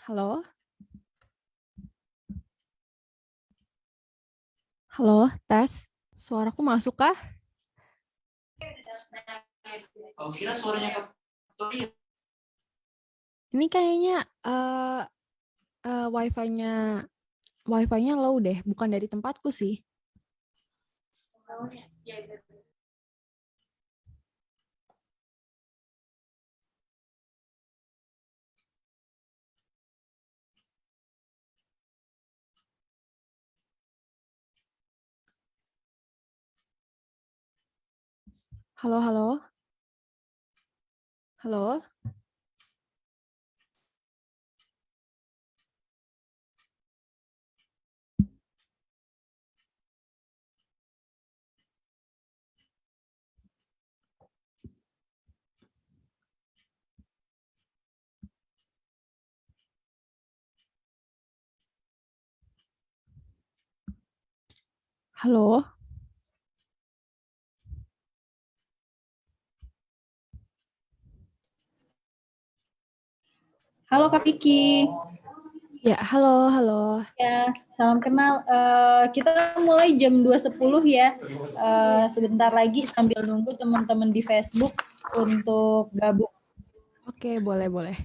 Halo? Halo, tes. Suaraku masuk kah? Oh, kira suaranya ke Victoria. Ini kayaknya wifi-nya low deh, bukan dari tempatku sih. Halo, halo? Halo? Halo? Halo Kak Vicky. Ya, halo, halo. Ya, salam kenal. Kita mulai jam 2.10 ya. Sebentar lagi sambil nunggu teman-teman di Facebook untuk gabung. Oke, boleh, boleh.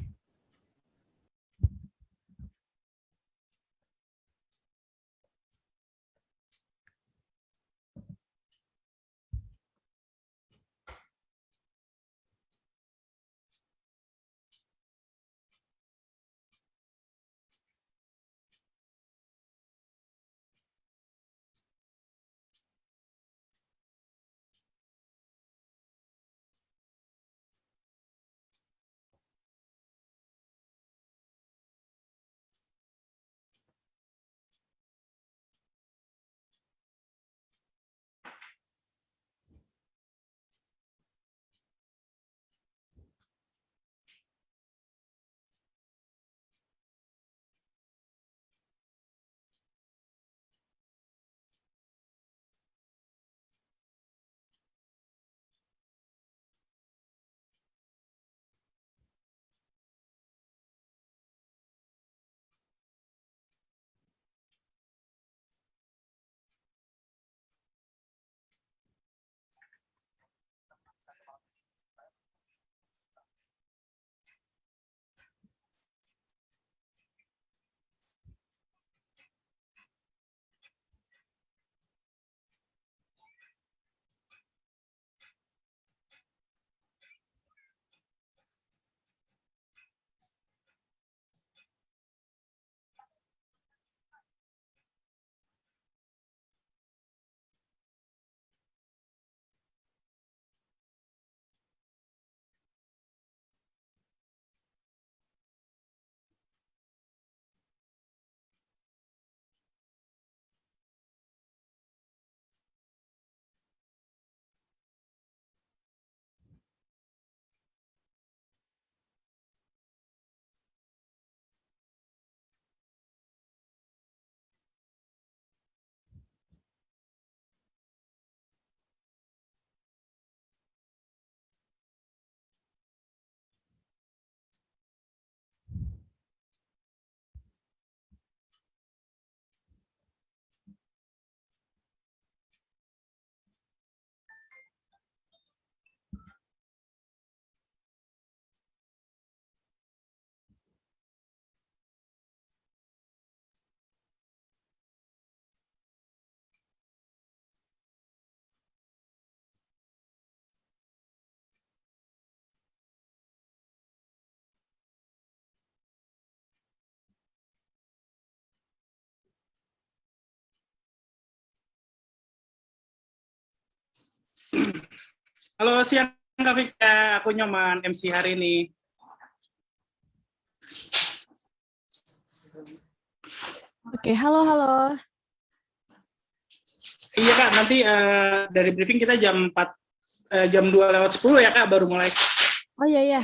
Halo, siang Kak Vika. Aku Nyoman, MC hari ini. Oke, halo, halo. Iya Kak, nanti dari briefing kita jam 4, jam 2:10 ya Kak, baru mulai. Oh iya, iya.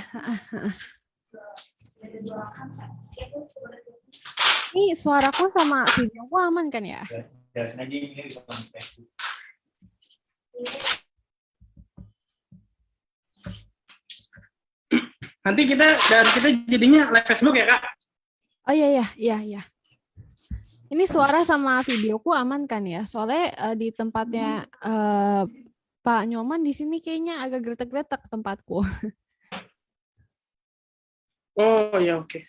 Ini suaraku sama videoku aman kan ya? Nanti kita jadinya live Facebook ya Kak? Oh iya iya iya iya. Ini suara sama videoku aman kan ya? Soalnya di tempatnya Pak Nyoman di sini kayaknya agak gretek-gretek tempatku. Oh ya oke.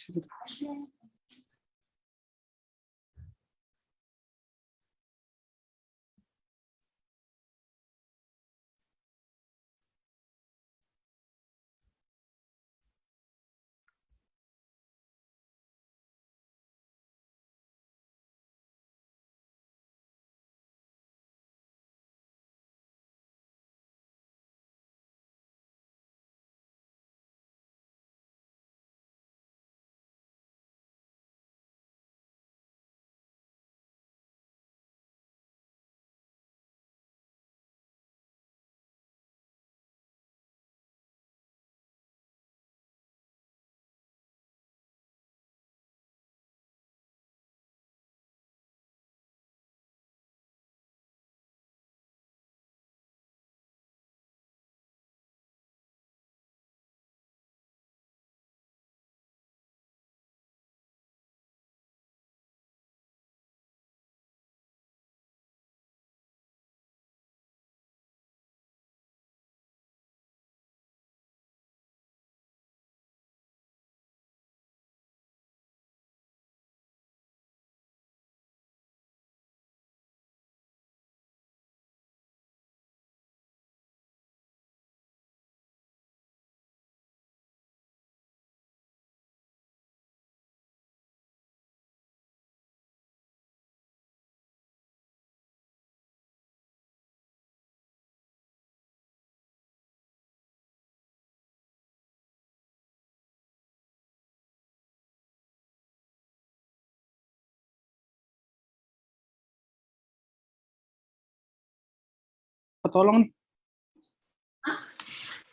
Ketolong nih.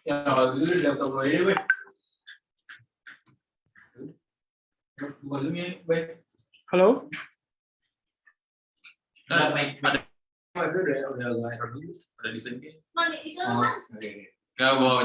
Ya kalau gitu udah dapat mulai deh, halo? Ada udah di sini. Enggak bawa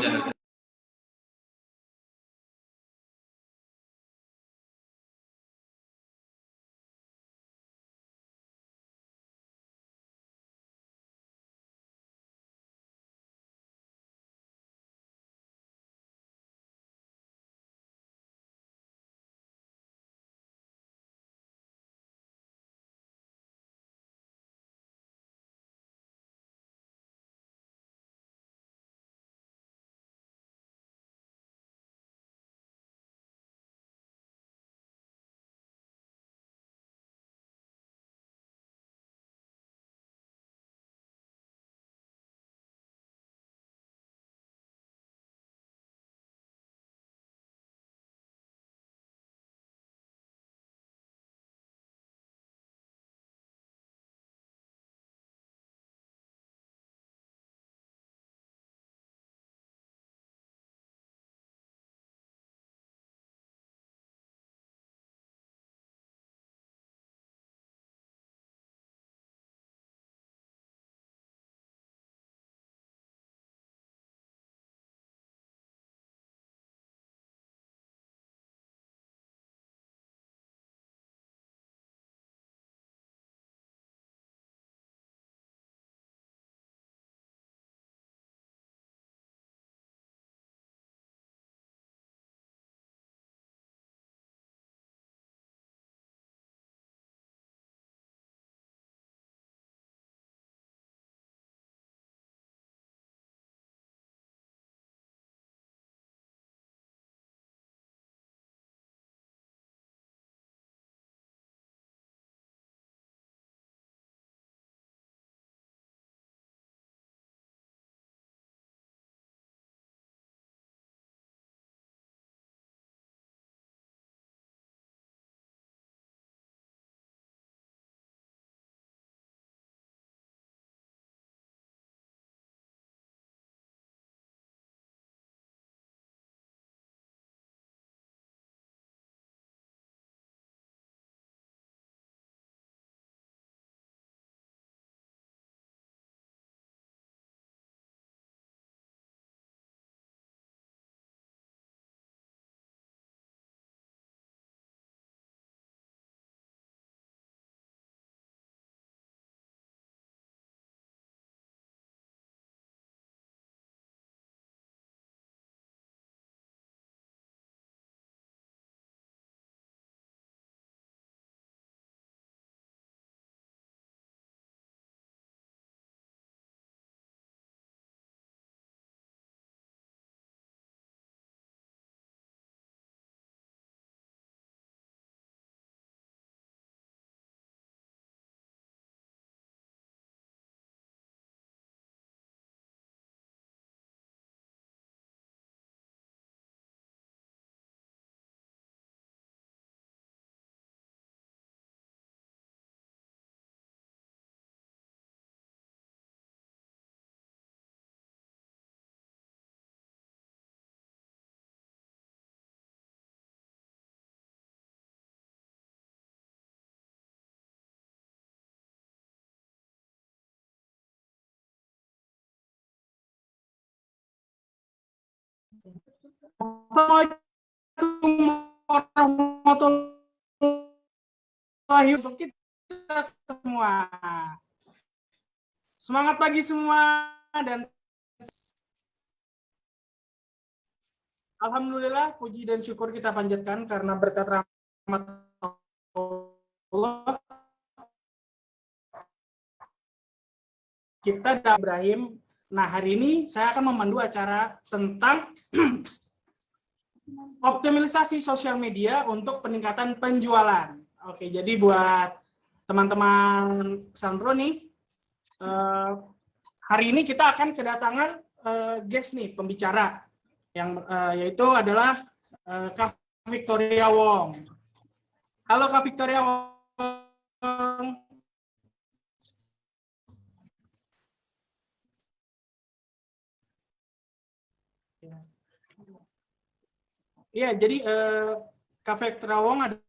Assalamualaikum warahmatullahi wabarakatuh untuk kita semua. Semangat pagi semua dan alhamdulillah puji dan syukur kita panjatkan karena berkat rahmat Allah kita dan Ibrahim. Nah, hari ini saya akan memandu acara tentang optimalisasi sosial media untuk peningkatan penjualan. Oke, jadi buat teman-teman Sandro nih, hari ini kita akan kedatangan guest nih, pembicara, yang yaitu adalah Kak Victoria Wong. Halo Kak Victoria Wong. Iya, jadi Kak Victoria Wong ada.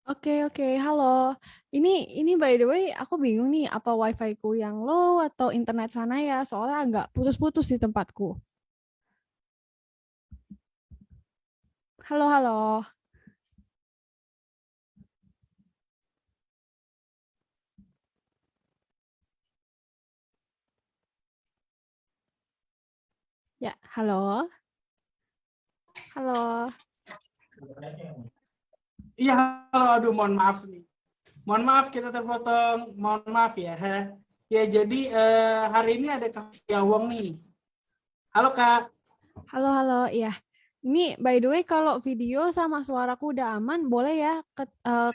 Oke, halo. Ini by the way, aku bingung nih, apa wifi-ku yang low atau internet sana ya, soalnya agak putus-putus di tempatku. Halo. Ya, halo. Iya, halo, aduh, mohon maaf nih. Mohon maaf kita terpotong, mohon maaf ya. Ya, jadi hari ini ada Kak Victoria Wong nih. Halo Kak. Halo, iya. Ini by the way, kalau video sama suaraku udah aman, boleh ya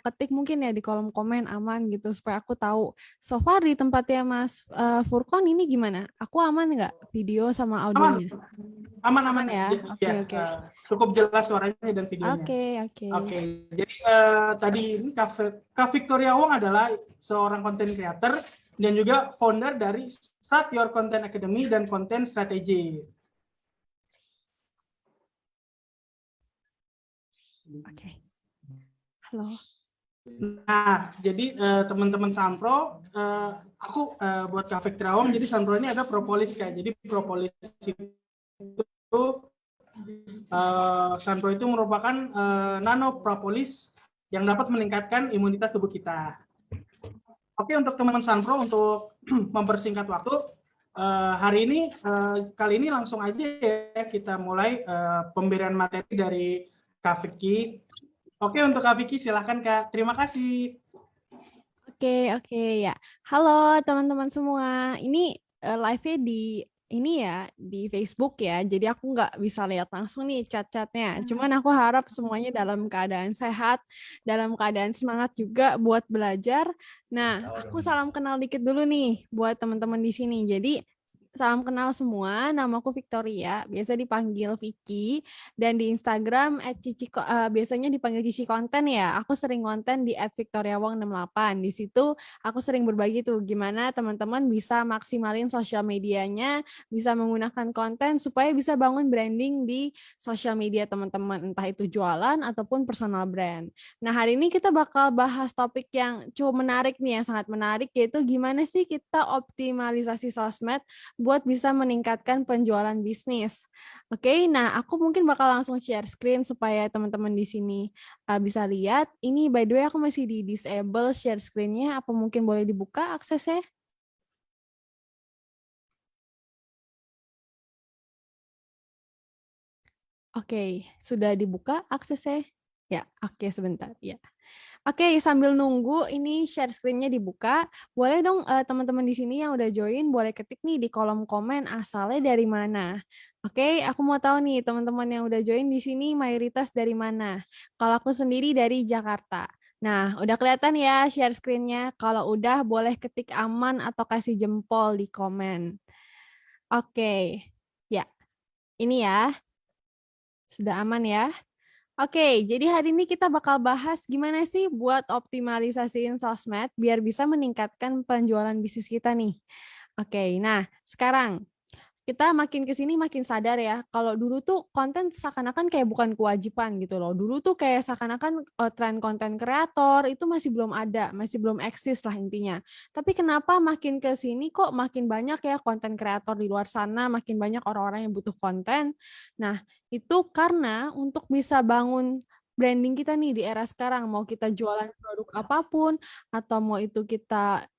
ketik mungkin ya di kolom komen aman gitu, supaya aku tahu. So far di tempatnya Mas Furkon ini gimana? Aku aman nggak video sama audionya? Aman Ya? Oke. Cukup jelas suaranya dan videonya. Oke. Jadi tadi ini Kak Victoria Wong adalah seorang content creator dan juga founder dari Start Your Content Academy dan Content Strategy. Oke. Halo. Nah, jadi teman-teman Sampro, aku buat Kak Victoria Wong, jadi Sampro ini ada propolis Kak. Jadi propolis itu Sampro itu merupakan nano propolis yang dapat meningkatkan imunitas tubuh kita. Oke, untuk teman-teman Sampro, untuk mempersingkat waktu, hari ini kali ini langsung aja ya kita mulai pemberian materi dari Kak Vicky. Oke, untuk Kak Vicky silahkan Kak. Terima kasih. Oke ya. Halo teman-teman semua. Ini live-nya di Facebook ya. Jadi aku nggak bisa lihat langsung nih chat-chatnya. Cuman aku harap semuanya dalam keadaan sehat, dalam keadaan semangat juga buat belajar. Nah, aku salam kenal dikit dulu nih buat teman-teman di sini. Jadi salam kenal semua, namaku Victoria, biasa dipanggil Vicky, dan di Instagram biasanya dipanggil Cici Konten ya. Aku sering konten di @victoriawong68. Di situ aku sering berbagi tuh gimana teman-teman bisa maksimalin sosial medianya, bisa menggunakan konten supaya bisa bangun branding di sosial media teman-teman, entah itu jualan ataupun personal brand. Nah, hari ini kita bakal bahas topik yang cukup menarik nih, yang sangat menarik, yaitu gimana sih kita optimalisasi sosmed buat bisa meningkatkan penjualan bisnis. Oke, nah aku mungkin bakal langsung share screen supaya teman-teman di sini bisa lihat. Ini by the way aku masih di disable share screen-nya, apa mungkin boleh dibuka aksesnya? Oke, sudah dibuka aksesnya? Ya, oke sebentar. Ya. Oke, sambil nunggu ini share screen-nya dibuka, boleh dong teman-teman di sini yang udah join boleh ketik nih di kolom komen asalnya dari mana. Oke, aku mau tahu nih teman-teman yang udah join di sini mayoritas dari mana. Kalau aku sendiri dari Jakarta. Nah, udah kelihatan ya share screen-nya. Kalau udah boleh ketik aman atau kasih jempol di komen. Oke, ya ini ya. Sudah aman ya. Oke, jadi hari ini kita bakal bahas gimana sih buat optimalisasiin sosmed biar bisa meningkatkan penjualan bisnis kita nih. Oke, nah sekarang kita makin ke sini makin sadar ya, kalau dulu tuh konten seakan-akan kayak bukan kewajiban gitu loh. Dulu tuh kayak seakan-akan tren konten kreator itu masih belum ada, masih belum eksis lah intinya. Tapi kenapa makin ke sini kok makin banyak ya konten kreator di luar sana, makin banyak orang-orang yang butuh konten. Nah, itu karena untuk bisa bangun branding kita nih di era sekarang, mau kita jualan produk apapun, atau mau itu kita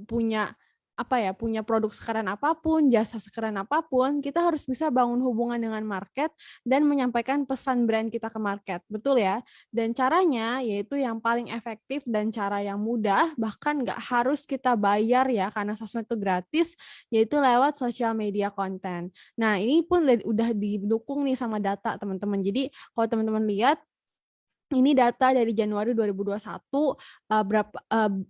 punya punya produk sekeren apapun, jasa sekeren apapun, kita harus bisa bangun hubungan dengan market dan menyampaikan pesan brand kita ke market, betul ya? Dan caranya yaitu yang paling efektif dan cara yang mudah, bahkan nggak harus kita bayar ya, karena sosmed itu gratis, yaitu lewat social media content. Nah, ini pun udah didukung nih sama data teman-teman. Jadi kalau teman-teman lihat, ini data dari Januari 2021,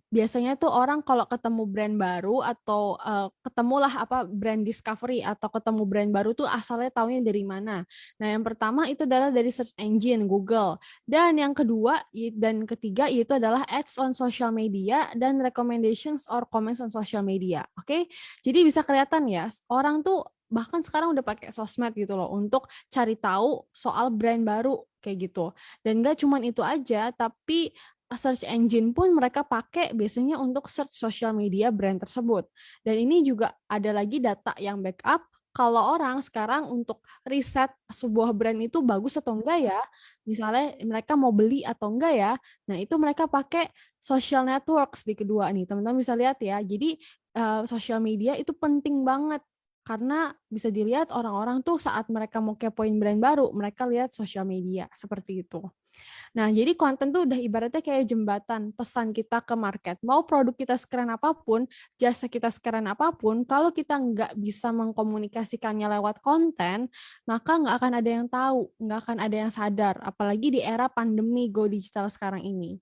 biasanya tuh orang kalau ketemu brand baru atau ketemulah brand discovery atau ketemu brand baru tuh asalnya taunya dari mana. Nah, yang pertama itu adalah dari search engine Google. Dan yang kedua dan ketiga itu adalah ads on social media dan recommendations or comments on social media. Oke? Jadi bisa kelihatan ya, orang tuh bahkan sekarang udah pakai sosmed gitu loh untuk cari tahu soal brand baru kayak gitu. Dan nggak cuma itu aja, tapi search engine pun mereka pakai biasanya untuk search social media brand tersebut. Dan ini juga ada lagi data yang backup kalau orang sekarang untuk riset sebuah brand itu bagus atau enggak ya, misalnya mereka mau beli atau enggak ya, nah itu mereka pakai social networks di kedua nih, teman-teman bisa lihat ya. Jadi social media itu penting banget karena bisa dilihat orang-orang tuh saat mereka mau kepoin brand baru, mereka lihat sosial media, seperti itu. Nah, jadi konten tuh udah ibaratnya kayak jembatan pesan kita ke market. Mau produk kita sekeren apapun, jasa kita sekeren apapun, kalau kita nggak bisa mengkomunikasikannya lewat konten, maka nggak akan ada yang tahu, nggak akan ada yang sadar. Apalagi di era pandemi go digital sekarang ini.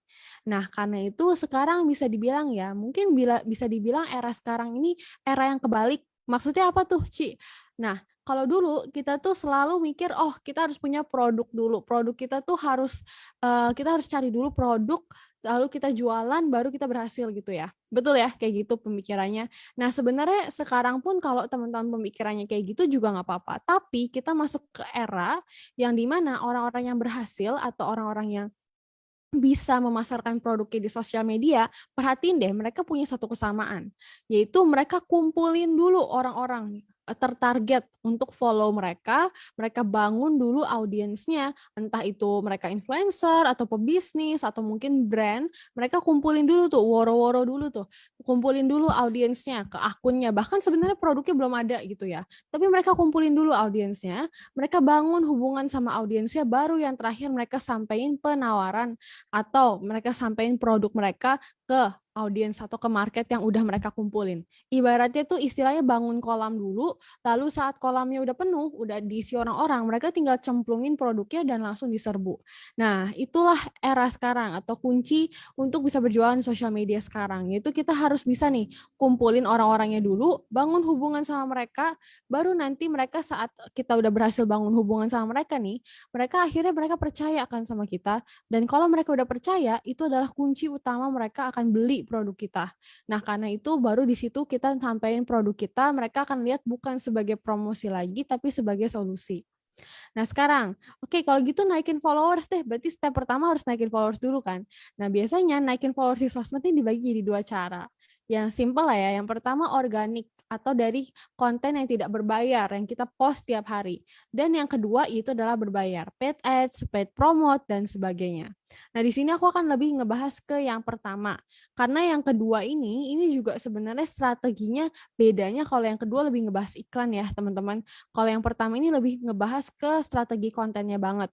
Nah, karena itu sekarang bisa dibilang ya, mungkin bisa dibilang era sekarang ini era yang kebalik. Maksudnya apa tuh, Ci? Nah, kalau dulu kita tuh selalu mikir, oh kita harus punya produk dulu. Produk kita tuh kita harus cari dulu produk, lalu kita jualan, baru kita berhasil gitu ya. Betul ya, kayak gitu pemikirannya. Nah sebenarnya sekarang pun kalau teman-teman pemikirannya kayak gitu juga nggak apa-apa. Tapi kita masuk ke era yang dimana orang-orang yang berhasil atau orang-orang yang bisa memasarkan produknya di sosial media, perhatiin deh mereka punya satu kesamaan, yaitu mereka kumpulin dulu orang-orang tertarget untuk follow mereka bangun dulu audiensnya, entah itu mereka influencer atau pebisnis atau mungkin brand, mereka kumpulin dulu tuh, woro-woro dulu tuh, kumpulin dulu audiensnya ke akunnya, bahkan sebenarnya produknya belum ada gitu ya, tapi mereka kumpulin dulu audiensnya, mereka bangun hubungan sama audiensnya, baru yang terakhir mereka sampaikan penawaran atau mereka sampaikan produk mereka ke audiens atau ke market yang udah mereka kumpulin. Ibaratnya tuh istilahnya bangun kolam dulu, lalu saat kolamnya udah penuh, udah diisi orang-orang, mereka tinggal cemplungin produknya dan langsung diserbu. Nah, itulah era sekarang atau kunci untuk bisa berjualan di sosial media sekarang. Yaitu kita harus bisa nih kumpulin orang-orangnya dulu, bangun hubungan sama mereka, baru nanti mereka saat kita udah berhasil bangun hubungan sama mereka nih, mereka akhirnya mereka percaya akan sama kita. Dan kalau mereka udah percaya, itu adalah kunci utama mereka akan beli produk kita. Nah, karena itu baru di situ kita sampaikan produk kita, mereka akan lihat bukan sebagai promosi lagi, tapi sebagai solusi. Nah, sekarang, oke, kalau gitu naikin followers deh. Berarti step pertama harus naikin followers dulu kan. Nah, biasanya naikin followers di sosmed ini dibagi di dua cara. Yang simple lah ya. Yang pertama organik atau dari konten yang tidak berbayar yang kita post tiap hari. Dan yang kedua itu adalah berbayar, paid ads, paid promote dan sebagainya. Nah, di sini aku akan lebih ngebahas ke yang pertama. Karena yang kedua ini juga sebenarnya strateginya bedanya. Kalau yang kedua lebih ngebahas iklan ya, teman-teman. Kalau yang pertama ini lebih ngebahas ke strategi kontennya banget.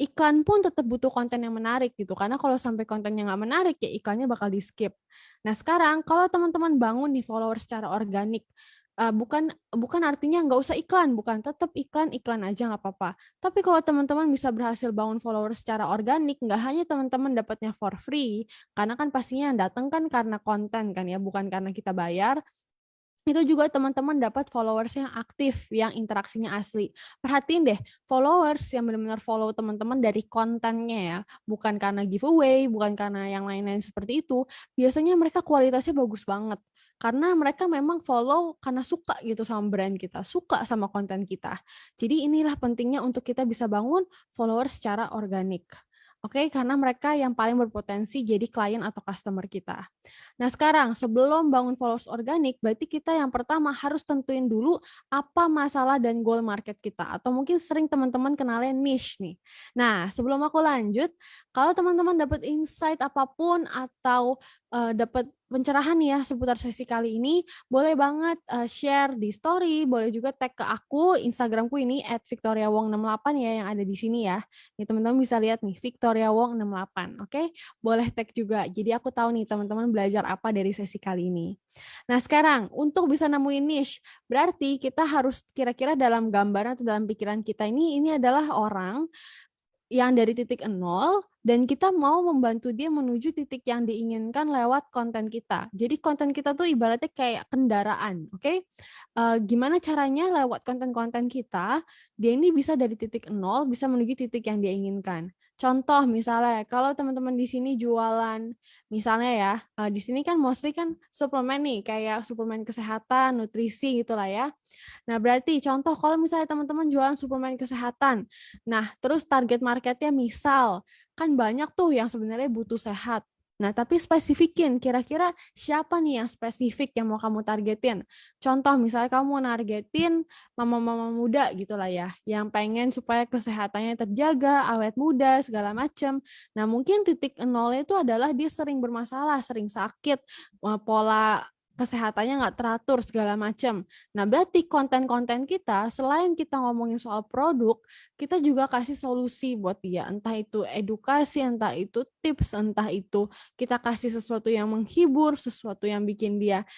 Iklan pun tetap butuh konten yang menarik gitu, karena kalau sampai kontennya nggak menarik ya iklannya bakal di skip. Nah sekarang kalau teman-teman bangun nih follower secara organik, bukan artinya nggak usah iklan, bukan, tetap iklan aja nggak apa-apa. Tapi kalau teman-teman bisa berhasil bangun follower secara organik, nggak hanya teman-teman dapatnya for free, karena kan pastinya yang datang kan karena konten kan ya, bukan karena kita bayar. Itu juga teman-teman dapat followers yang aktif, yang interaksinya asli. Perhatiin deh, followers yang benar-benar follow teman-teman dari kontennya ya, bukan karena giveaway, bukan karena yang lain-lain seperti itu, biasanya mereka kualitasnya bagus banget. karena mereka memang follow karena suka gitu sama brand kita, suka sama konten kita. Jadi inilah pentingnya untuk kita bisa bangun followers secara organik. Oke, karena mereka yang paling berpotensi jadi klien atau customer kita. Nah, sekarang sebelum bangun followers organik, berarti kita yang pertama harus tentuin dulu apa masalah dan goal market kita. Atau mungkin sering teman-teman kenalnya niche nih. Nah, sebelum aku lanjut, kalau teman-teman dapat insight apapun atau dapat pencerahan ya seputar sesi kali ini, boleh banget share di story, boleh juga tag ke aku, Instagramku ini @victoriawong68 ya yang ada di sini ya. Nih teman-teman bisa lihat nih victoriawong68, oke? Boleh tag juga. Jadi aku tahu nih teman-teman belajar apa dari sesi kali ini. Nah, sekarang untuk bisa nemuin niche, berarti kita harus kira-kira dalam gambaran atau dalam pikiran kita ini adalah orang yang dari titik nol dan kita mau membantu dia menuju titik yang diinginkan lewat konten kita. Jadi konten kita tuh ibaratnya kayak kendaraan, oke? Gimana caranya lewat konten-konten kita, dia ini bisa dari titik nol bisa menuju titik yang dia inginkan. Contoh misalnya, kalau teman-teman di sini jualan, misalnya ya, di sini kan mostly kan suplemen nih, kayak suplemen kesehatan, nutrisi gitu lah ya. Nah, berarti contoh kalau misalnya teman-teman jualan suplemen kesehatan, nah terus target marketnya misal, kan banyak tuh yang sebenarnya butuh sehat. Nah, tapi spesifikin, kira-kira siapa nih yang spesifik yang mau kamu targetin? Contoh, misalnya kamu mau nargetin mama-mama muda gitu lah ya, yang pengen supaya kesehatannya terjaga, awet muda, segala macam. Nah, mungkin titik nolnya itu adalah dia sering bermasalah, sering sakit, pola kesehatannya nggak teratur, segala macam. Nah, berarti konten-konten kita, selain kita ngomongin soal produk, kita juga kasih solusi buat dia. Entah itu edukasi, entah itu tips, entah itu kita kasih sesuatu yang menghibur, sesuatu yang bikin dia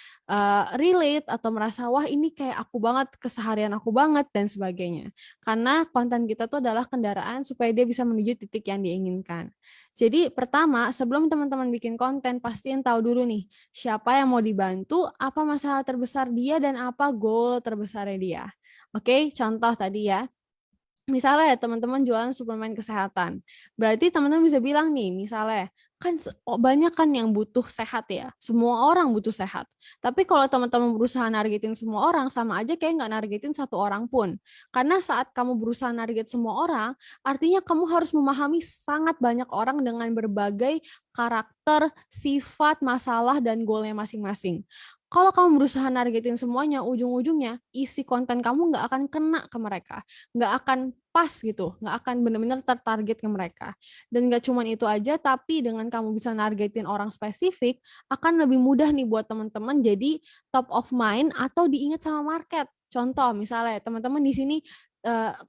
relate atau merasa, wah ini kayak aku banget, keseharian aku banget, dan sebagainya. Karena konten kita tuh adalah kendaraan supaya dia bisa menuju titik yang diinginkan. Jadi pertama, sebelum teman-teman bikin konten, pastiin tahu dulu nih, siapa yang mau dibantu, apa masalah terbesar dia, dan apa goal terbesarnya dia. Oke, contoh tadi ya. Misalnya teman-teman jualan suplemen kesehatan. Berarti teman-teman bisa bilang nih, misalnya, kan banyak kan yang butuh sehat ya. Semua orang butuh sehat. Tapi kalau teman-teman berusaha nargetin semua orang, sama aja kayak nggak nargetin satu orang pun. Karena saat kamu berusaha narget semua orang, artinya kamu harus memahami sangat banyak orang dengan berbagai karakter, sifat, masalah, dan goalnya masing-masing. Kalau kamu berusaha nargetin semuanya, ujung-ujungnya isi konten kamu nggak akan kena ke mereka, nggak akan pas gitu, nggak akan benar-benar tertarget ke mereka. Dan nggak cuma itu aja, tapi dengan kamu bisa nargetin orang spesifik, akan lebih mudah nih buat teman-teman jadi top of mind atau diingat sama market. Contoh misalnya teman-teman di sini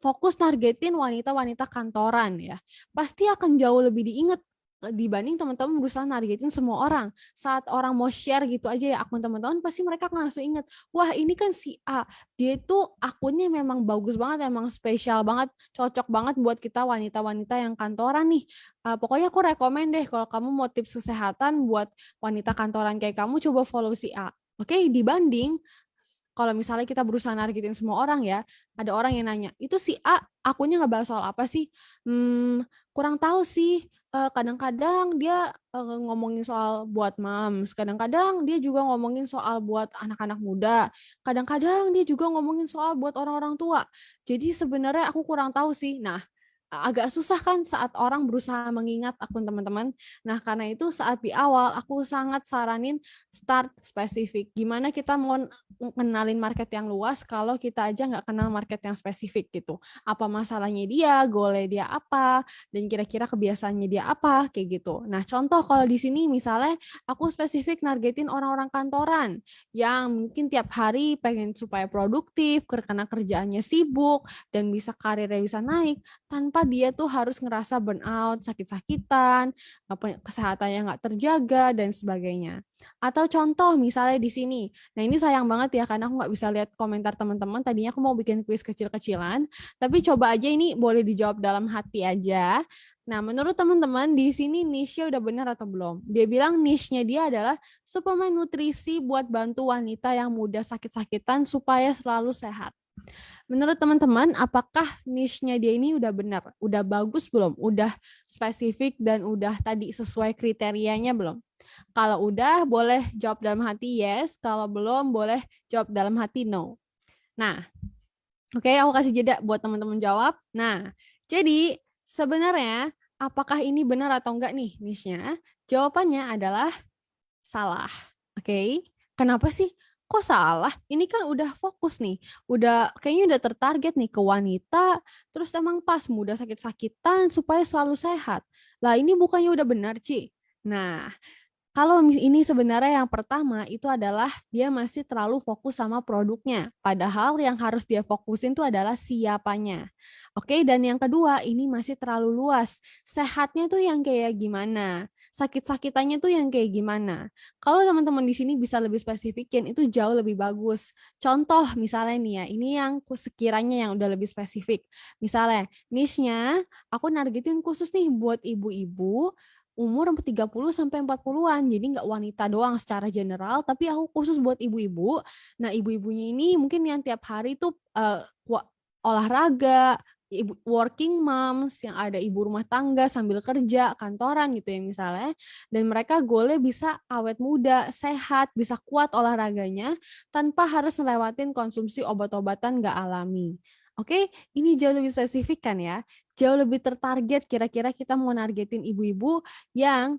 fokus nargetin wanita-wanita kantoran ya, pasti akan jauh lebih diingat dibanding teman-teman berusaha nargetin semua orang. Saat orang mau share gitu aja ya akun teman-teman, pasti mereka akan langsung ingat, wah ini kan si A, dia itu akunnya memang bagus banget, memang spesial banget, cocok banget buat kita wanita-wanita yang kantoran nih. Pokoknya aku rekomen deh kalau kamu mau tips kesehatan buat wanita kantoran kayak kamu, coba follow si A. Oke, dibanding kalau misalnya kita berusaha nargetin semua orang ya, ada orang yang nanya, itu si A akunnya ngebahas soal apa sih? Kurang tahu sih. Kadang-kadang dia ngomongin soal buat moms, kadang-kadang dia juga ngomongin soal buat anak-anak muda, kadang-kadang dia juga ngomongin soal buat orang-orang tua. Jadi sebenarnya aku kurang tahu sih. Nah, agak susah kan saat orang berusaha mengingat akun teman-teman. Nah, karena itu saat di awal aku sangat saranin start spesifik. Gimana kita mau kenalin market yang luas kalau kita aja nggak kenal market yang spesifik gitu. Apa masalahnya dia, goalnya dia apa, dan kira-kira kebiasaannya dia apa, kayak gitu. Nah, contoh kalau di sini misalnya aku spesifik nargetin orang-orang kantoran yang mungkin tiap hari pengen supaya produktif, karena kerjaannya sibuk, dan bisa karirnya bisa naik, tanpa dia tuh harus ngerasa burnout, sakit-sakitan, kesehatannya nggak terjaga, dan sebagainya. Atau contoh misalnya di sini, nah ini sayang banget ya karena aku nggak bisa lihat komentar teman-teman, tadinya aku mau bikin kuis kecil-kecilan, tapi coba aja ini boleh dijawab dalam hati aja. Nah, menurut teman-teman di sini niche-nya udah benar atau belum? Dia bilang niche-nya dia adalah suplemen nutrisi buat bantu wanita yang mudah sakit-sakitan supaya selalu sehat. Menurut teman-teman, apakah niche-nya dia ini udah benar? Udah bagus belum? Udah spesifik dan udah tadi sesuai kriterianya belum? Kalau udah, boleh jawab dalam hati yes. Kalau belum, boleh jawab dalam hati no. Nah, oke, aku kasih jeda buat teman-teman jawab. Nah, jadi sebenarnya apakah ini benar atau enggak nih niche-nya? Jawabannya adalah salah. Oke. Kenapa sih? Kok salah? Ini kan udah fokus nih. Kayaknya udah tertarget nih ke wanita, terus emang pas muda sakit-sakitan supaya selalu sehat. Lah ini bukannya udah benar, Ci? Nah, kalau ini sebenarnya yang pertama itu adalah dia masih terlalu fokus sama produknya. Padahal yang harus dia fokusin itu adalah siapanya. Oke, dan yang kedua ini masih terlalu luas. Sehatnya tuh yang kayak gimana? Sakit-sakitannya tuh yang kayak gimana? Kalau teman-teman di sini bisa lebih spesifikin itu jauh lebih bagus. Contoh misalnya nih ya, ini yang sekiranya yang udah lebih spesifik. Misalnya, niche-nya aku nargetin khusus nih buat ibu-ibu umur 30 sampai 40-an. Jadi nggak wanita doang secara general, tapi aku khusus buat ibu-ibu. Nah, ibu-ibunya ini mungkin yang tiap hari tuh olahraga, ibu working moms yang ada ibu rumah tangga sambil kerja kantoran gitu ya misalnya, dan mereka goalnya bisa awet muda, sehat, bisa kuat olahraganya tanpa harus ngelewatin konsumsi obat-obatan nggak alami. Oke, ini jauh lebih spesifik kan ya, jauh lebih tertarget. Kira-kira kita mau nargetin ibu-ibu yang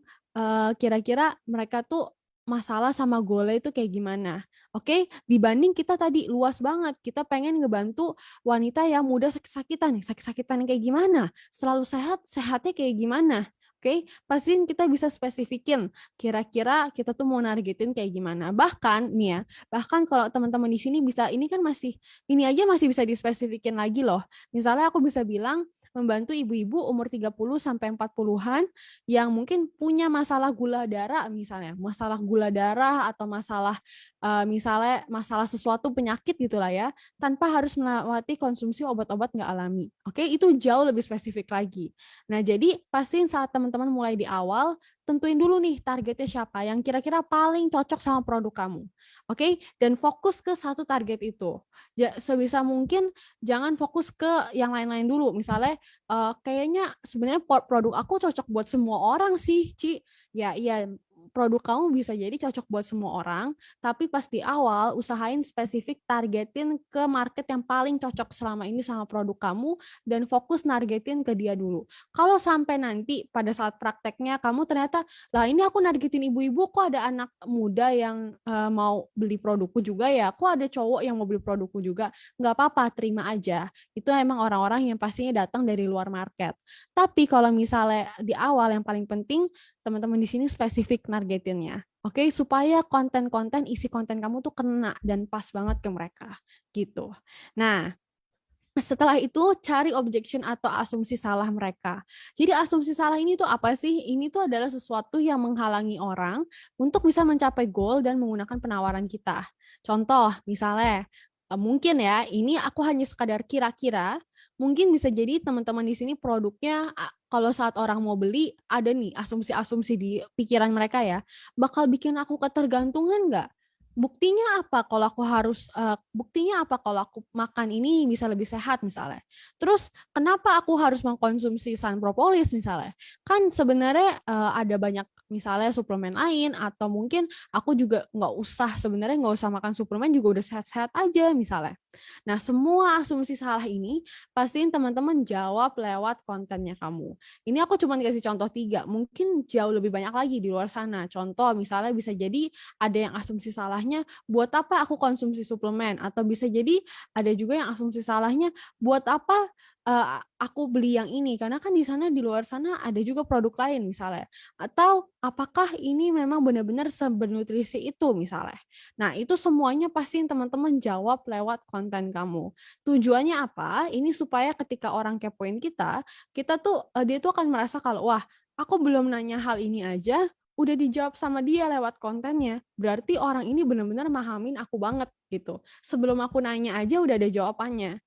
kira-kira mereka tuh masalah sama goalnya itu kayak gimana. Oke, dibanding kita tadi luas banget, kita pengen ngebantu wanita yang muda sakit-sakitan. Sakit-sakitan yang kayak gimana? Selalu sehat, sehatnya kayak gimana? Oke, pastiin kita bisa spesifikin kira-kira kita tuh mau nargetin kayak gimana. Bahkan nih ya, bahkan kalau teman-teman di sini bisa, ini kan masih, ini aja masih bisa dispesifikin lagi loh. Misalnya aku bisa bilang membantu ibu-ibu umur 30 sampai 40-an yang mungkin punya masalah gula darah misalnya, masalah gula darah atau masalah misalnya masalah sesuatu penyakit gitulah ya, tanpa harus melewati konsumsi obat-obat nggak alami. Oke, itu jauh lebih spesifik lagi. Nah, jadi pastiin saat teman-teman mulai di awal, tentuin dulu nih targetnya siapa yang kira-kira paling cocok sama produk kamu. Oke, dan fokus ke satu target itu. Sebisa mungkin jangan fokus ke yang lain-lain dulu. Misalnya kayaknya sebenarnya produk aku cocok buat semua orang sih, Ci. Ya, iya, produk kamu bisa jadi cocok buat semua orang, tapi pas di awal usahain spesifik targetin ke market yang paling cocok selama ini sama produk kamu dan fokus nargetin ke dia dulu. Kalau sampai nanti pada saat prakteknya kamu ternyata, lah ini aku nargetin ibu-ibu, kok ada anak muda yang mau beli produkku juga ya, kok ada cowok yang mau beli produkku juga, nggak apa-apa, terima aja. Itu emang orang-orang yang pastinya datang dari luar market. Tapi kalau misalnya di awal yang paling penting, teman-teman di sini spesifik nargetinnya. Oke, supaya konten-konten, isi konten kamu tuh kena dan pas banget ke mereka. Gitu. Nah, setelah itu cari objection atau asumsi salah mereka. Jadi asumsi salah ini tuh apa sih? Ini tuh adalah sesuatu yang menghalangi orang untuk bisa mencapai goal dan menggunakan penawaran kita. Contoh, misalnya, mungkin ya, ini aku hanya sekadar kira-kira, mungkin bisa jadi teman-teman di sini produknya kalau saat orang mau beli ada nih asumsi-asumsi di pikiran mereka ya, bakal bikin aku ketergantungan nggak? Buktinya apa kalau aku harus buktinya apa kalau aku makan ini bisa lebih sehat misalnya. Terus kenapa aku harus mengkonsumsi sun propolis misalnya? Kan sebenarnya ada banyak misalnya suplemen lain atau mungkin aku juga sebenarnya nggak usah makan suplemen juga udah sehat-sehat aja misalnya. Nah, semua asumsi salah ini pastiin teman-teman jawab lewat kontennya kamu. Ini aku cuma kasih contoh 3, mungkin jauh lebih banyak lagi di luar sana. Contoh misalnya bisa jadi ada yang asumsi salahnya, buat apa aku konsumsi suplemen? Atau bisa jadi ada juga yang asumsi salahnya, buat apa aku beli yang ini? Karena kan di sana, di luar sana ada juga produk lain misalnya. Atau apakah ini memang benar-benar sebernutrisi itu misalnya. Nah, itu semuanya pastiin teman-teman jawab lewat konten kamu. Tujuannya apa? Ini supaya ketika orang kepoin kita tuh dia tuh akan merasa kalau wah, aku belum nanya hal ini aja udah dijawab sama dia lewat kontennya. Berarti orang ini benar-benar mahamin aku banget gitu. Sebelum aku nanya aja udah ada jawabannya.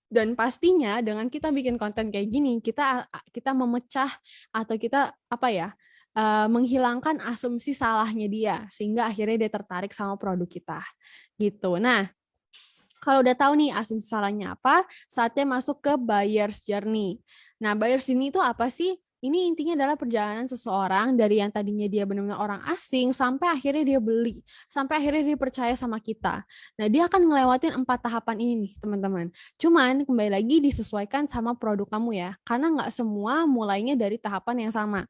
Dan pastinya dengan kita bikin konten kayak gini, kita memecah atau kita menghilangkan asumsi salahnya dia sehingga akhirnya dia tertarik sama produk kita. Gitu. Nah, Kalau udah tahu nih asumsi salahnya apa, saatnya masuk ke buyer's journey. Nah, buyer's journey itu apa sih? Ini intinya adalah perjalanan seseorang dari yang tadinya dia benar-benar orang asing sampai akhirnya dia beli, sampai akhirnya dia percaya sama kita. Nah, dia akan ngelewatin 4 tahapan ini nih, teman-teman. Cuman kembali lagi disesuaikan sama produk kamu ya, karena nggak semua mulainya dari tahapan yang sama.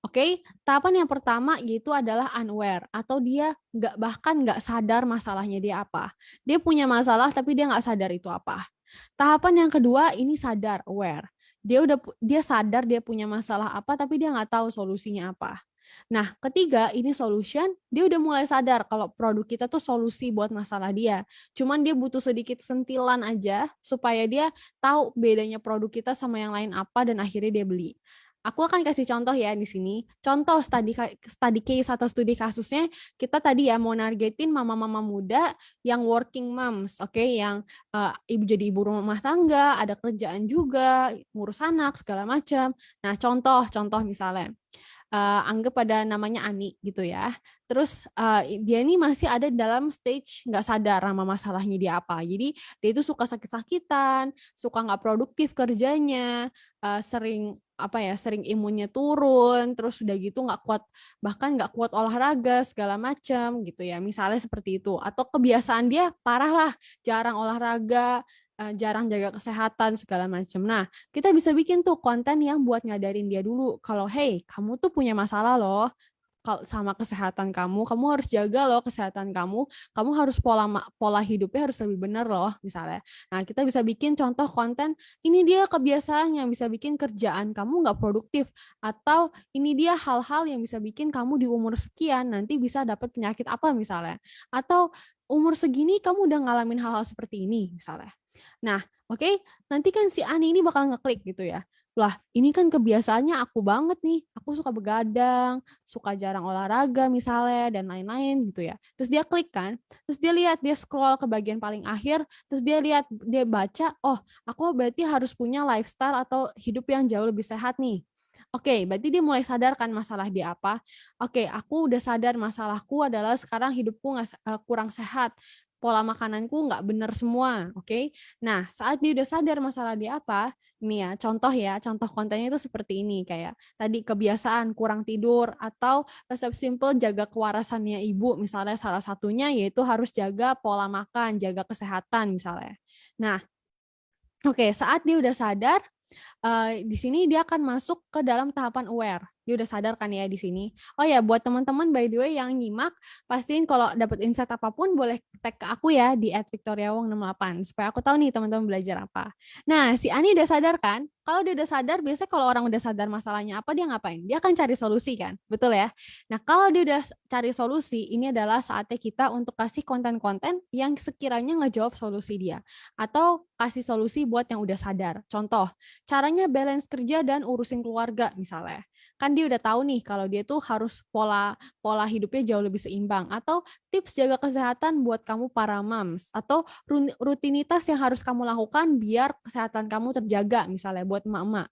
Oke, tahapan yang pertama yaitu adalah unaware atau dia bahkan nggak sadar masalahnya dia apa. Dia punya masalah tapi dia nggak sadar itu apa. Tahapan yang kedua ini sadar, aware. Dia sadar dia punya masalah apa tapi dia nggak tahu solusinya apa. Nah, ketiga ini solution, dia udah mulai sadar kalau produk kita tuh solusi buat masalah dia. Cuman dia butuh sedikit sentilan aja supaya dia tahu bedanya produk kita sama yang lain apa dan akhirnya dia beli. Aku akan kasih contoh ya di sini. Contoh study case atau studi kasusnya, kita tadi ya mau nargetin mama-mama muda yang working moms, oke, yang jadi ibu rumah tangga, ada kerjaan juga, ngurus anak segala macam. Nah, contoh misalnya anggap pada namanya Ani gitu ya. Terus dia ini masih ada dalam stage nggak sadar sama masalahnya dia apa. Jadi dia itu suka sakit-sakitan, suka nggak produktif kerjanya, sering sering imunnya turun, terus udah gitu nggak kuat, bahkan nggak kuat olahraga segala macam gitu ya. Misalnya seperti itu. Atau kebiasaan dia parah lah, jarang olahraga, jarang jaga kesehatan segala macam. Nah, kita bisa bikin tuh konten yang buat ngadarin dia dulu kalau hey, kamu tuh punya masalah loh kalau sama kesehatan kamu harus jaga loh kesehatan kamu harus pola hidupnya harus lebih benar loh misalnya. Nah, kita bisa bikin contoh konten, ini dia kebiasaan yang bisa bikin kerjaan kamu nggak produktif, atau ini dia hal-hal yang bisa bikin kamu di umur sekian nanti bisa dapat penyakit apa misalnya, atau umur segini kamu udah ngalamin hal-hal seperti ini misalnya. Nah, oke, nanti kan si Ani ini bakal ngeklik gitu ya. Lah, ini kan kebiasaannya aku banget nih. Aku suka begadang, suka jarang olahraga misalnya, dan lain-lain gitu ya. Terus dia klik kan, terus dia lihat, dia scroll ke bagian paling akhir, terus dia lihat, dia baca, oh, aku berarti harus punya lifestyle atau hidup yang jauh lebih sehat nih. Oke, berarti dia mulai sadar kan masalah dia apa. Oke, aku udah sadar masalahku adalah sekarang hidupku kurang sehat. Pola makananku nggak benar semua, oke? Nah, saat dia udah sadar masalah dia apa, ini ya, contoh kontennya itu seperti ini, kayak tadi kebiasaan kurang tidur, atau resep simple jaga kewarasannya ibu, misalnya salah satunya yaitu harus jaga pola makan, jaga kesehatan misalnya. Nah, oke, saat dia udah sadar, di sini dia akan masuk ke dalam tahapan aware. Dia udah sadar kan ya di sini. Oh ya, buat teman-teman by the way yang nyimak, pastiin kalau dapat insight apapun boleh tag ke aku ya di @victoriawong68 supaya aku tahu nih teman-teman belajar apa. Nah, si Ani udah sadar kan? Kalau dia udah sadar, biasanya kalau orang udah sadar masalahnya apa, dia ngapain? Dia akan cari solusi kan? Betul ya? Nah, kalau dia udah cari solusi, ini adalah saatnya kita untuk kasih konten-konten yang sekiranya ngejawab solusi dia. Atau kasih solusi buat yang udah sadar. Contoh, caranya balance kerja dan urusin keluarga misalnya. Kan dia udah tahu nih kalau dia tuh harus pola hidupnya jauh lebih seimbang, atau tips jaga kesehatan buat kamu para moms, atau rutinitas yang harus kamu lakukan biar kesehatan kamu terjaga misalnya buat emak-emak.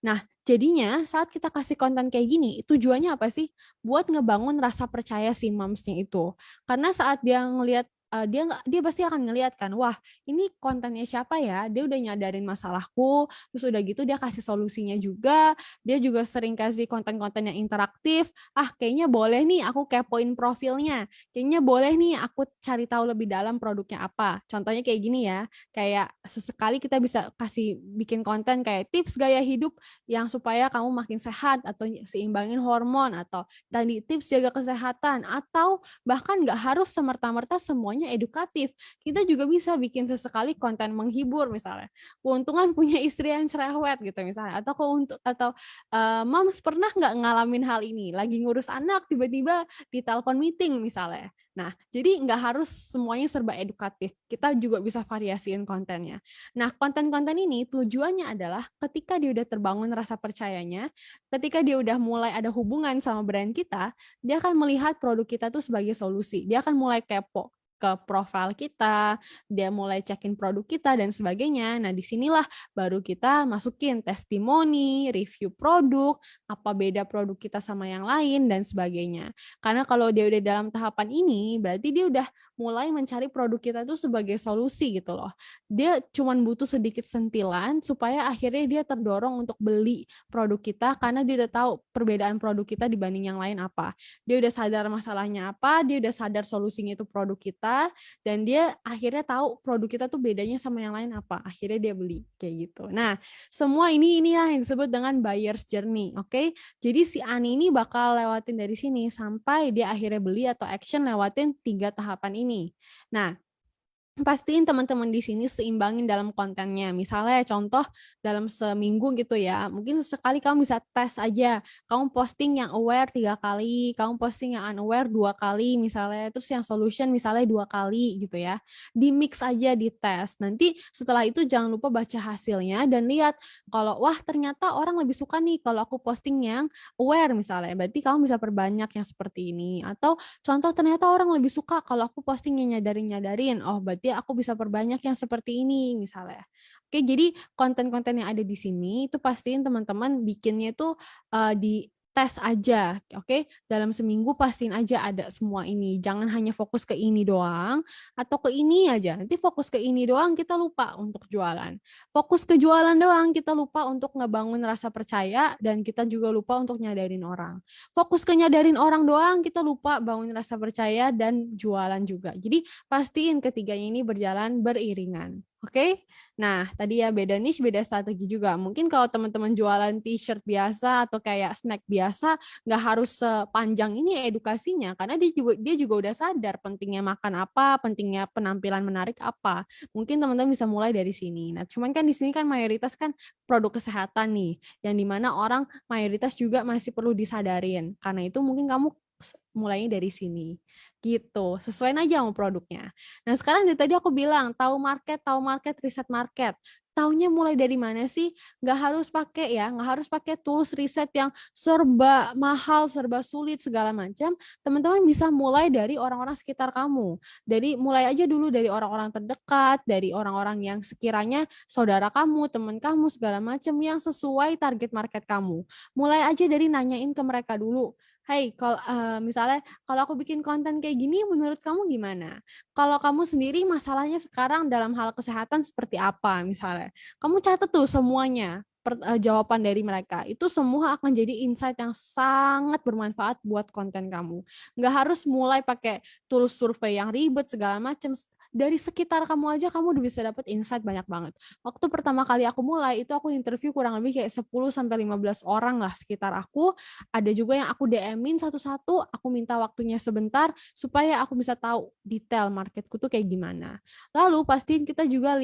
Nah, jadinya saat kita kasih konten kayak gini, tujuannya apa sih? Buat ngebangun rasa percaya si momsnya itu. Karena saat dia ngelihat dia pasti akan ngelihat kan, wah ini kontennya siapa ya, dia udah nyadarin masalahku, terus udah gitu dia kasih solusinya juga, dia juga sering kasih konten-konten yang interaktif, kayaknya boleh nih aku kepoin profilnya, kayaknya boleh nih aku cari tahu lebih dalam produknya apa. Contohnya kayak gini ya, kayak sesekali kita bisa kasih bikin konten kayak tips gaya hidup yang supaya kamu makin sehat, atau seimbangin hormon, atau tadi tips jaga kesehatan, atau bahkan nggak harus semerta-merta semuanya edukatif. Kita juga bisa bikin sesekali konten menghibur misalnya. Keuntungan punya istri yang cerewet gitu misalnya. Atau moms pernah nggak ngalamin hal ini? Lagi ngurus anak tiba-tiba ditelepon meeting misalnya. Nah, jadi nggak harus semuanya serba edukatif. Kita juga bisa variasiin kontennya. Nah, konten-konten ini tujuannya adalah ketika dia udah terbangun rasa percayanya, ketika dia udah mulai ada hubungan sama brand kita, dia akan melihat produk kita tuh sebagai solusi. Dia akan mulai kepo ke profil kita, dia mulai cekin produk kita dan sebagainya. Nah, disinilah baru kita masukin testimoni, review produk, apa beda produk kita sama yang lain dan sebagainya. Karena kalau dia udah dalam tahapan ini, berarti dia mulai mencari produk kita tuh sebagai solusi gitu loh. Dia cuman butuh sedikit sentilan supaya akhirnya dia terdorong untuk beli produk kita karena dia udah tahu perbedaan produk kita dibanding yang lain apa. Dia udah sadar masalahnya apa, dia udah sadar solusinya itu produk kita, dan dia akhirnya tahu produk kita tuh bedanya sama yang lain apa. Akhirnya dia beli kayak gitu. Nah, semua inilah yang disebut dengan buyer's journey, oke? Jadi si Ani ini bakal lewatin dari sini sampai dia akhirnya beli atau action lewatin 3 tahapan ini. Nah, pastiin teman-teman di sini seimbangin dalam kontennya. Misalnya contoh dalam seminggu gitu ya, mungkin sekali kamu bisa tes aja. Kamu posting yang aware 3 kali, kamu posting yang unaware 2 kali misalnya, terus yang solution misalnya 2 kali gitu ya. Di mix aja, di tes. Nanti setelah itu jangan lupa baca hasilnya dan lihat kalau wah ternyata orang lebih suka nih kalau aku posting yang aware misalnya. Berarti kamu bisa perbanyak yang seperti ini. Atau contoh ternyata orang lebih suka kalau aku posting yang nyadarin-nyadarin. Oh, berarti aku bisa perbanyak yang seperti ini misalnya. Oke, jadi konten-konten yang ada di sini itu pastiin teman-teman bikinnya itu di tes aja, oke? Dalam seminggu pastiin aja ada semua ini. Jangan hanya fokus ke ini doang atau ke ini aja. Nanti fokus ke ini doang kita lupa untuk jualan. Fokus ke jualan doang kita lupa untuk ngebangun rasa percaya dan kita juga lupa untuk nyadarin orang. Fokus ke nyadarin orang doang kita lupa bangun rasa percaya dan jualan juga. Jadi pastiin ketiganya ini berjalan beriringan. Oke, nah tadi ya beda niche, beda strategi juga. Mungkin kalau teman-teman jualan t-shirt biasa atau kayak snack biasa, nggak harus sepanjang ini edukasinya, karena dia juga udah sadar pentingnya makan apa, pentingnya penampilan menarik apa. Mungkin teman-teman bisa mulai dari sini. Nah, cuman kan di sini kan mayoritas kan produk kesehatan nih, yang dimana orang mayoritas juga masih perlu disadarin. Karena itu mungkin kamu mulainya dari sini gitu, sesuaiin aja sama produknya. Nah sekarang dari tadi aku bilang tahu market, riset market. Taunya mulai dari mana sih? Nggak harus pakai tools riset yang serba mahal, serba sulit segala macam. Teman-teman bisa mulai dari orang-orang sekitar kamu. Mulai aja dulu dari orang-orang terdekat, dari orang-orang yang sekiranya saudara kamu, teman kamu segala macam yang sesuai target market kamu. Mulai aja dari nanyain ke mereka dulu. Hey, misalnya kalau aku bikin konten kayak gini, menurut kamu gimana? Kalau kamu sendiri masalahnya sekarang dalam hal kesehatan seperti apa misalnya? Kamu catat tuh semuanya, jawaban dari mereka. Itu semua akan jadi insight yang sangat bermanfaat buat konten kamu. Nggak harus mulai pakai tools survei yang ribet segala macam. Dari sekitar kamu aja kamu udah bisa dapat insight banyak banget. Waktu pertama kali aku mulai, itu aku interview kurang lebih kayak 10-15 orang lah sekitar aku. Ada juga yang aku DM-in satu-satu, aku minta waktunya sebentar supaya aku bisa tahu detail marketku tuh kayak gimana. Lalu pastiin kita juga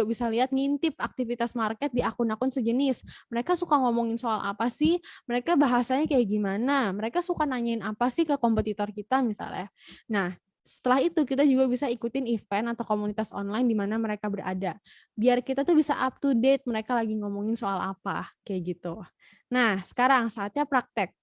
bisa lihat ngintip aktivitas market di akun-akun sejenis. Mereka suka ngomongin soal apa sih? Mereka bahasanya kayak gimana? Mereka suka nanyain apa sih ke kompetitor kita misalnya. Nah, setelah itu kita juga bisa ikutin event atau komunitas online di mana mereka berada. Biar kita tuh bisa up to date mereka lagi ngomongin soal apa, kayak gitu. Nah, sekarang saatnya praktek.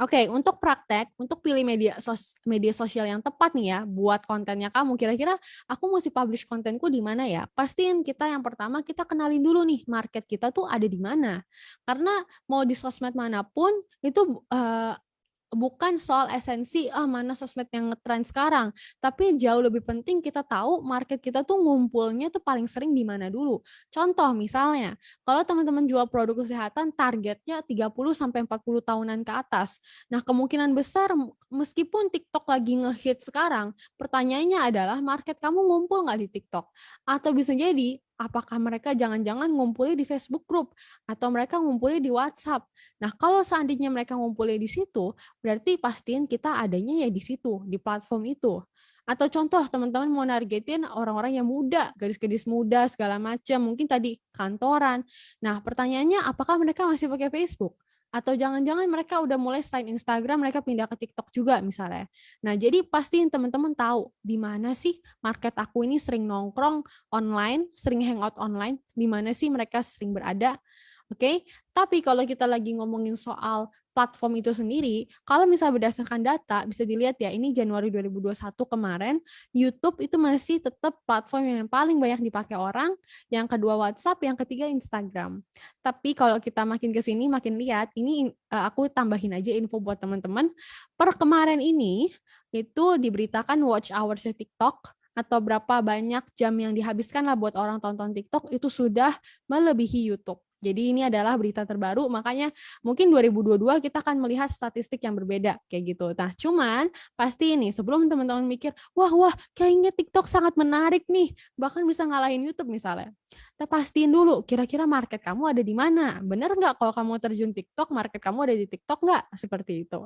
Oke, untuk praktek, untuk pilih media sosial yang tepat nih ya buat kontennya kamu. Kira-kira aku mesti publish kontenku di mana ya? Pastiin kita yang pertama kita kenalin dulu nih market kita tuh ada di mana. Karena mau di sosmed manapun itu bukan soal esensi mana sosmed yang ngetren sekarang, tapi jauh lebih penting kita tahu market kita tuh ngumpulnya tuh paling sering di mana dulu. Contoh misalnya, kalau teman-teman jual produk kesehatan targetnya 30-40 tahunan ke atas. Nah, kemungkinan besar meskipun TikTok lagi ngehit sekarang, pertanyaannya adalah market kamu ngumpul nggak di TikTok? Atau bisa jadi apakah mereka jangan-jangan ngumpulnya di Facebook group atau mereka ngumpulnya di WhatsApp. Nah, kalau seandainya mereka ngumpulnya di situ, berarti pastiin kita adanya ya di situ, di platform itu. Atau contoh teman-teman mau nargetin orang-orang yang muda, gadis-gadis muda segala macam, mungkin tadi kantoran. Nah, pertanyaannya apakah mereka masih pakai Facebook? Atau jangan-jangan mereka udah mulai selain Instagram, mereka pindah ke TikTok juga misalnya. Nah, jadi pastiin teman-teman tahu di mana sih market aku ini sering nongkrong online, sering hangout online, di mana sih mereka sering berada. Oke, tapi kalau kita lagi ngomongin soal platform itu sendiri, kalau misalnya berdasarkan data, bisa dilihat ya, ini Januari 2021 kemarin, YouTube itu masih tetap platform yang paling banyak dipakai orang, yang kedua WhatsApp, yang ketiga Instagram. Tapi kalau kita makin ke sini, makin lihat, ini aku tambahin aja info buat teman-teman, per kemarin ini, itu diberitakan watch hours-nya TikTok, atau berapa banyak jam yang dihabiskan lah buat orang tonton TikTok, itu sudah melebihi YouTube. Jadi ini adalah berita terbaru, makanya mungkin 2022 kita akan melihat statistik yang berbeda kayak gitu. Nah, cuman pasti ini sebelum teman-teman mikir, wah, kayaknya TikTok sangat menarik nih, bahkan bisa ngalahin YouTube misalnya. Kita pastiin dulu, kira-kira market kamu ada di mana? Bener nggak kalau kamu terjun TikTok, market kamu ada di TikTok nggak? Seperti itu.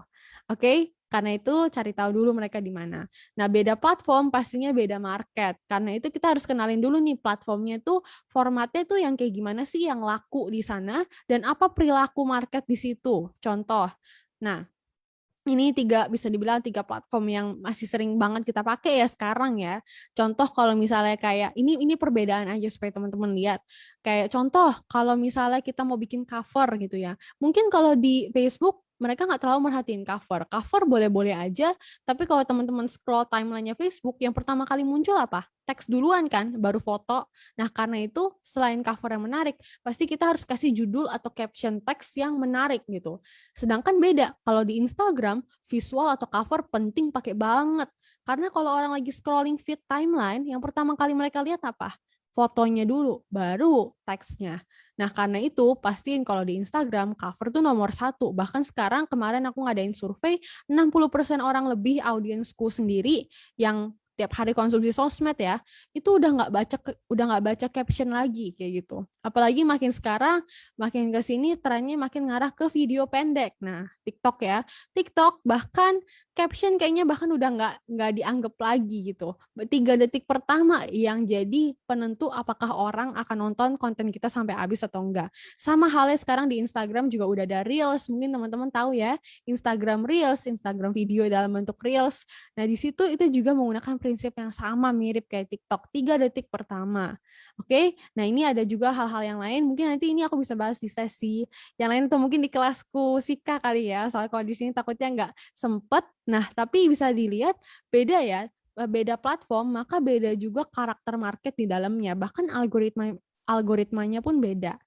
Oke? Karena itu cari tahu dulu mereka di mana. Nah, beda platform pastinya beda market. Karena itu kita harus kenalin dulu nih platformnya tuh formatnya tuh yang kayak gimana sih yang laku di sana dan apa perilaku market di situ. Contoh. Nah, ini bisa dibilang 3 platform yang masih sering banget kita pakai ya sekarang ya. Contoh kalau misalnya kayak ini perbedaan aja supaya teman-teman lihat. Kayak contoh kalau misalnya kita mau bikin cover gitu ya. Mungkin kalau di Facebook mereka nggak terlalu merhatiin cover. Cover boleh-boleh aja, tapi kalau teman-teman scroll timeline-nya Facebook, yang pertama kali muncul apa? Teks duluan kan, baru foto. Nah, karena itu selain cover yang menarik, pasti kita harus kasih judul atau caption teks yang menarik gitu. Sedangkan beda, kalau di Instagram, visual atau cover penting pakai banget. Karena kalau orang lagi scrolling feed timeline, yang pertama kali mereka lihat apa? Fotonya dulu, baru teksnya. Nah, karena itu pastiin kalau di Instagram, cover tuh nomor 1. Bahkan sekarang kemarin aku ngadain survei, 60% orang lebih audiensku sendiri yang tiap hari konsumsi sosmed ya, itu udah nggak baca caption lagi kayak gitu. Apalagi makin sekarang, makin ke sini trennya makin ngarah ke video pendek. Nah, TikTok ya, TikTok bahkan caption kayaknya bahkan udah nggak dianggap lagi gitu. 3 detik pertama yang jadi penentu apakah orang akan nonton konten kita sampai habis atau enggak. Sama halnya sekarang di Instagram juga udah ada Reels, mungkin teman-teman tahu ya, Instagram Reels, Instagram video dalam bentuk Reels. Nah, di situ itu juga menggunakan prinsip yang sama mirip kayak TikTok, 3 detik pertama. Oke, nah ini ada juga hal-hal yang lain, mungkin nanti ini aku bisa bahas di sesi yang lain atau mungkin di kelasku Sika kali ya, soal kalau di sini takutnya nggak sempet. Nah, tapi bisa dilihat beda ya, beda platform, maka beda juga karakter market di dalamnya, bahkan algoritmanya pun beda.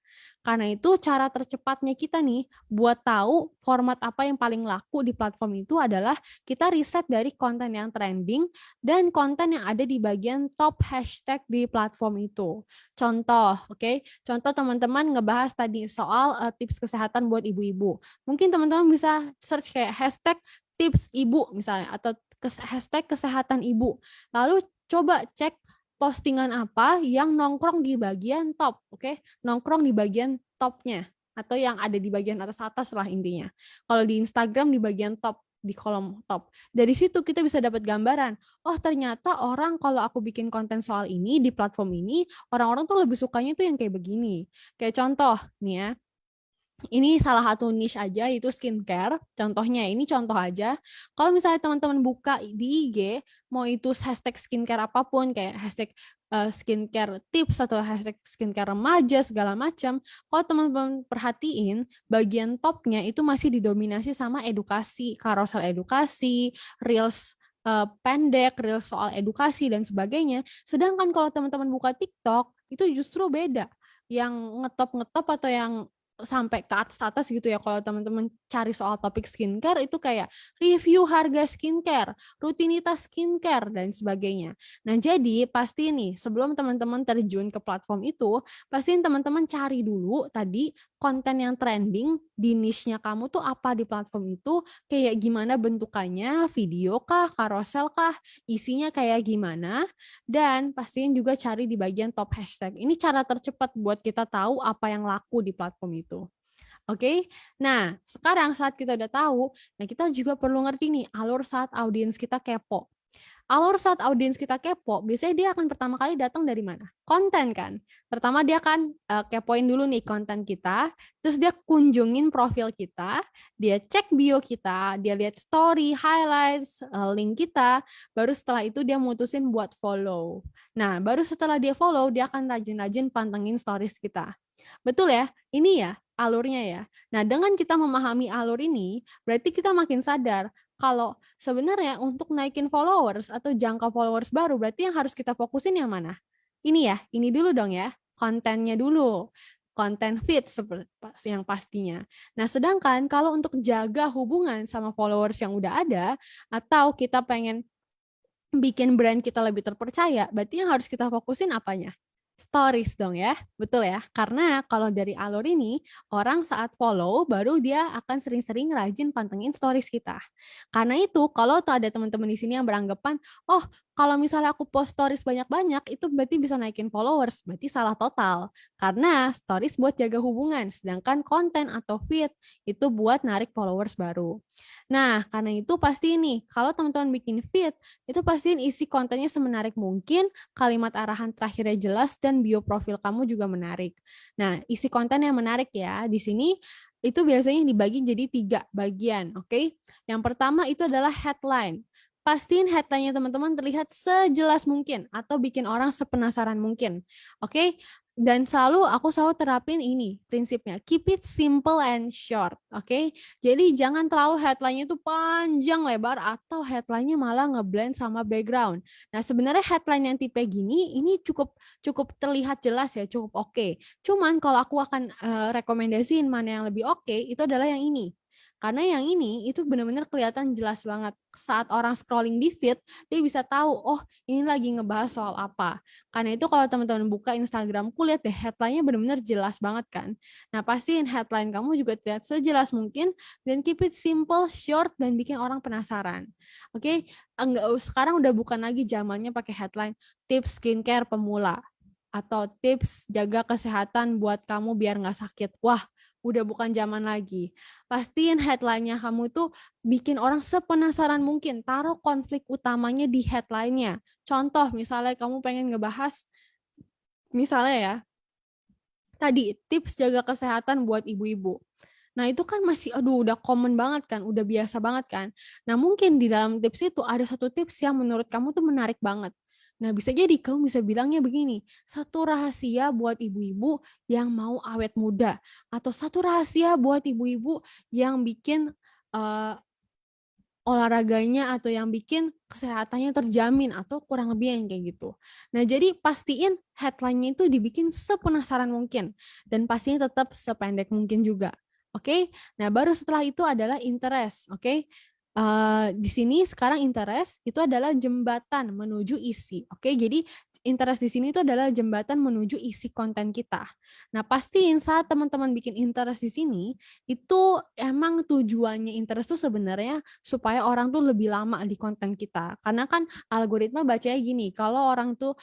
Karena itu cara tercepatnya kita nih buat tahu format apa yang paling laku di platform itu adalah kita riset dari konten yang trending dan konten yang ada di bagian top hashtag di platform itu. Contoh, oke? Contoh teman-teman ngebahas tadi soal tips kesehatan buat ibu-ibu. Mungkin teman-teman bisa search kayak hashtag tips ibu misalnya atau hashtag kesehatan ibu. Lalu coba cek postingan apa yang nongkrong di bagian top, oke? Nongkrong di bagian topnya atau yang ada di bagian atas-atas lah intinya. Kalau di Instagram di bagian top, di kolom top. Dari situ kita bisa dapat gambaran, oh ternyata orang kalau aku bikin konten soal ini di platform ini, orang-orang tuh lebih sukanya tuh yang kayak begini. Kayak contoh nih ya, ini salah satu niche aja, itu skincare. Contohnya, ini contoh aja. Kalau misalnya teman-teman buka di IG, mau itu hashtag skincare apapun, kayak hashtag skincare tips atau hashtag skincare remaja, segala macam. Kalau teman-teman perhatiin, bagian topnya itu masih didominasi sama edukasi, carousel edukasi, reels pendek, reels soal edukasi, dan sebagainya. Sedangkan kalau teman-teman buka TikTok, itu justru beda. Yang ngetop-ngetop atau yang sampai ke atas-atas gitu ya, kalau teman-teman cari soal topik skincare itu kayak review harga skincare, rutinitas skincare, dan sebagainya. Nah, jadi pasti nih sebelum teman-teman terjun ke platform itu, pastiin teman-teman cari dulu tadi konten yang trending di niche-nya kamu tuh apa di platform itu, kayak gimana bentukannya, video kah, carousel kah, isinya kayak gimana, dan pastiin juga cari di bagian top hashtag. Ini cara tercepat buat kita tahu apa yang laku di platform itu. Oke, nah sekarang saat kita udah tahu, nah kita juga perlu ngerti nih alur saat audiens kita kepo. Alur saat audiens kita kepo, biasanya dia akan pertama kali datang dari mana? Konten kan. Pertama dia akan kepoin dulu nih konten kita, terus dia kunjungin profil kita, dia cek bio kita, dia lihat story, highlights, link kita, baru setelah itu dia mutusin buat follow. Nah, baru setelah dia follow, dia akan rajin-rajin pantengin stories kita. Betul ya? Ini ya, alurnya ya. Nah, dengan kita memahami alur ini, berarti kita makin sadar kalau sebenarnya untuk naikin followers atau jangka followers baru, berarti yang harus kita fokusin yang mana? Ini ya, ini dulu dong ya, kontennya dulu. Konten feed seperti yang pastinya. Nah, sedangkan kalau untuk jaga hubungan sama followers yang udah ada, atau kita pengen bikin brand kita lebih terpercaya, berarti yang harus kita fokusin apanya? Stories dong ya, betul ya. Karena kalau dari alur ini, orang saat follow baru dia akan sering-sering rajin pantengin stories kita. Karena itu, kalau tuh ada teman-teman di sini yang beranggapan, oh kalau misalnya aku post stories banyak-banyak, itu berarti bisa naikin followers. Berarti salah total. Karena stories buat jaga hubungan, sedangkan konten atau feed itu buat narik followers baru. Nah, karena itu pasti nih, kalau teman-teman bikin feed, itu pastiin isi kontennya semenarik mungkin, kalimat arahan terakhirnya jelas, dan bio profil kamu juga menarik. Nah, isi konten yang menarik ya, di sini itu biasanya dibagi jadi 3 bagian, oke? Yang pertama itu adalah headline. Pastiin headline-nya teman-teman terlihat sejelas mungkin atau bikin orang sepenasaran mungkin, oke? Dan aku selalu terapin ini prinsipnya, keep it simple and short, oke? Jadi jangan terlalu headline-nya itu panjang lebar atau headline-nya malah ngeblend sama background. Nah, sebenarnya headline yang tipe gini ini cukup terlihat jelas ya, cukup oke. Cuman kalau aku akan rekomendasiin mana yang lebih oke, itu adalah yang ini. Karena yang ini itu benar-benar kelihatan jelas banget. Saat orang scrolling di feed, dia bisa tahu, oh ini lagi ngebahas soal apa. Karena itu kalau teman-teman buka Instagramku, lihat deh headline-nya benar-benar jelas banget kan. Nah, pastiin headline kamu juga terlihat sejelas mungkin dan keep it simple, short, dan bikin orang penasaran. Oke, sekarang udah bukan lagi zamannya pakai headline tips skincare pemula atau tips jaga kesehatan buat kamu biar nggak sakit. Wah, udah bukan zaman lagi. Pastiin headline-nya kamu tuh bikin orang sepenasaran mungkin. Taruh konflik utamanya di headline-nya. Contoh, misalnya kamu pengen ngebahas, misalnya ya, tadi tips jaga kesehatan buat ibu-ibu. Nah, itu kan masih, udah common banget kan, udah biasa banget kan. Nah, mungkin di dalam tips itu ada satu tips yang menurut kamu tuh menarik banget. Nah, bisa jadi kamu bisa bilangnya begini, satu rahasia buat ibu-ibu yang mau awet muda, atau satu rahasia buat ibu-ibu yang bikin olahraganya atau yang bikin kesehatannya terjamin, atau kurang lebih yang kayak gitu. Nah, jadi pastiin headline-nya itu dibikin sepenasaran mungkin dan pastinya tetap sependek mungkin juga. Oke? Nah, baru setelah itu adalah interest, oke? Di sini sekarang interest itu adalah jembatan menuju isi. Oke, jadi interest di sini itu adalah jembatan menuju isi konten kita. Nah, pastiin saat teman-teman bikin interest di sini, itu emang tujuannya interest tuh sebenarnya supaya orang tuh lebih lama di konten kita. Karena kan algoritma bacanya gini, kalau orang tuh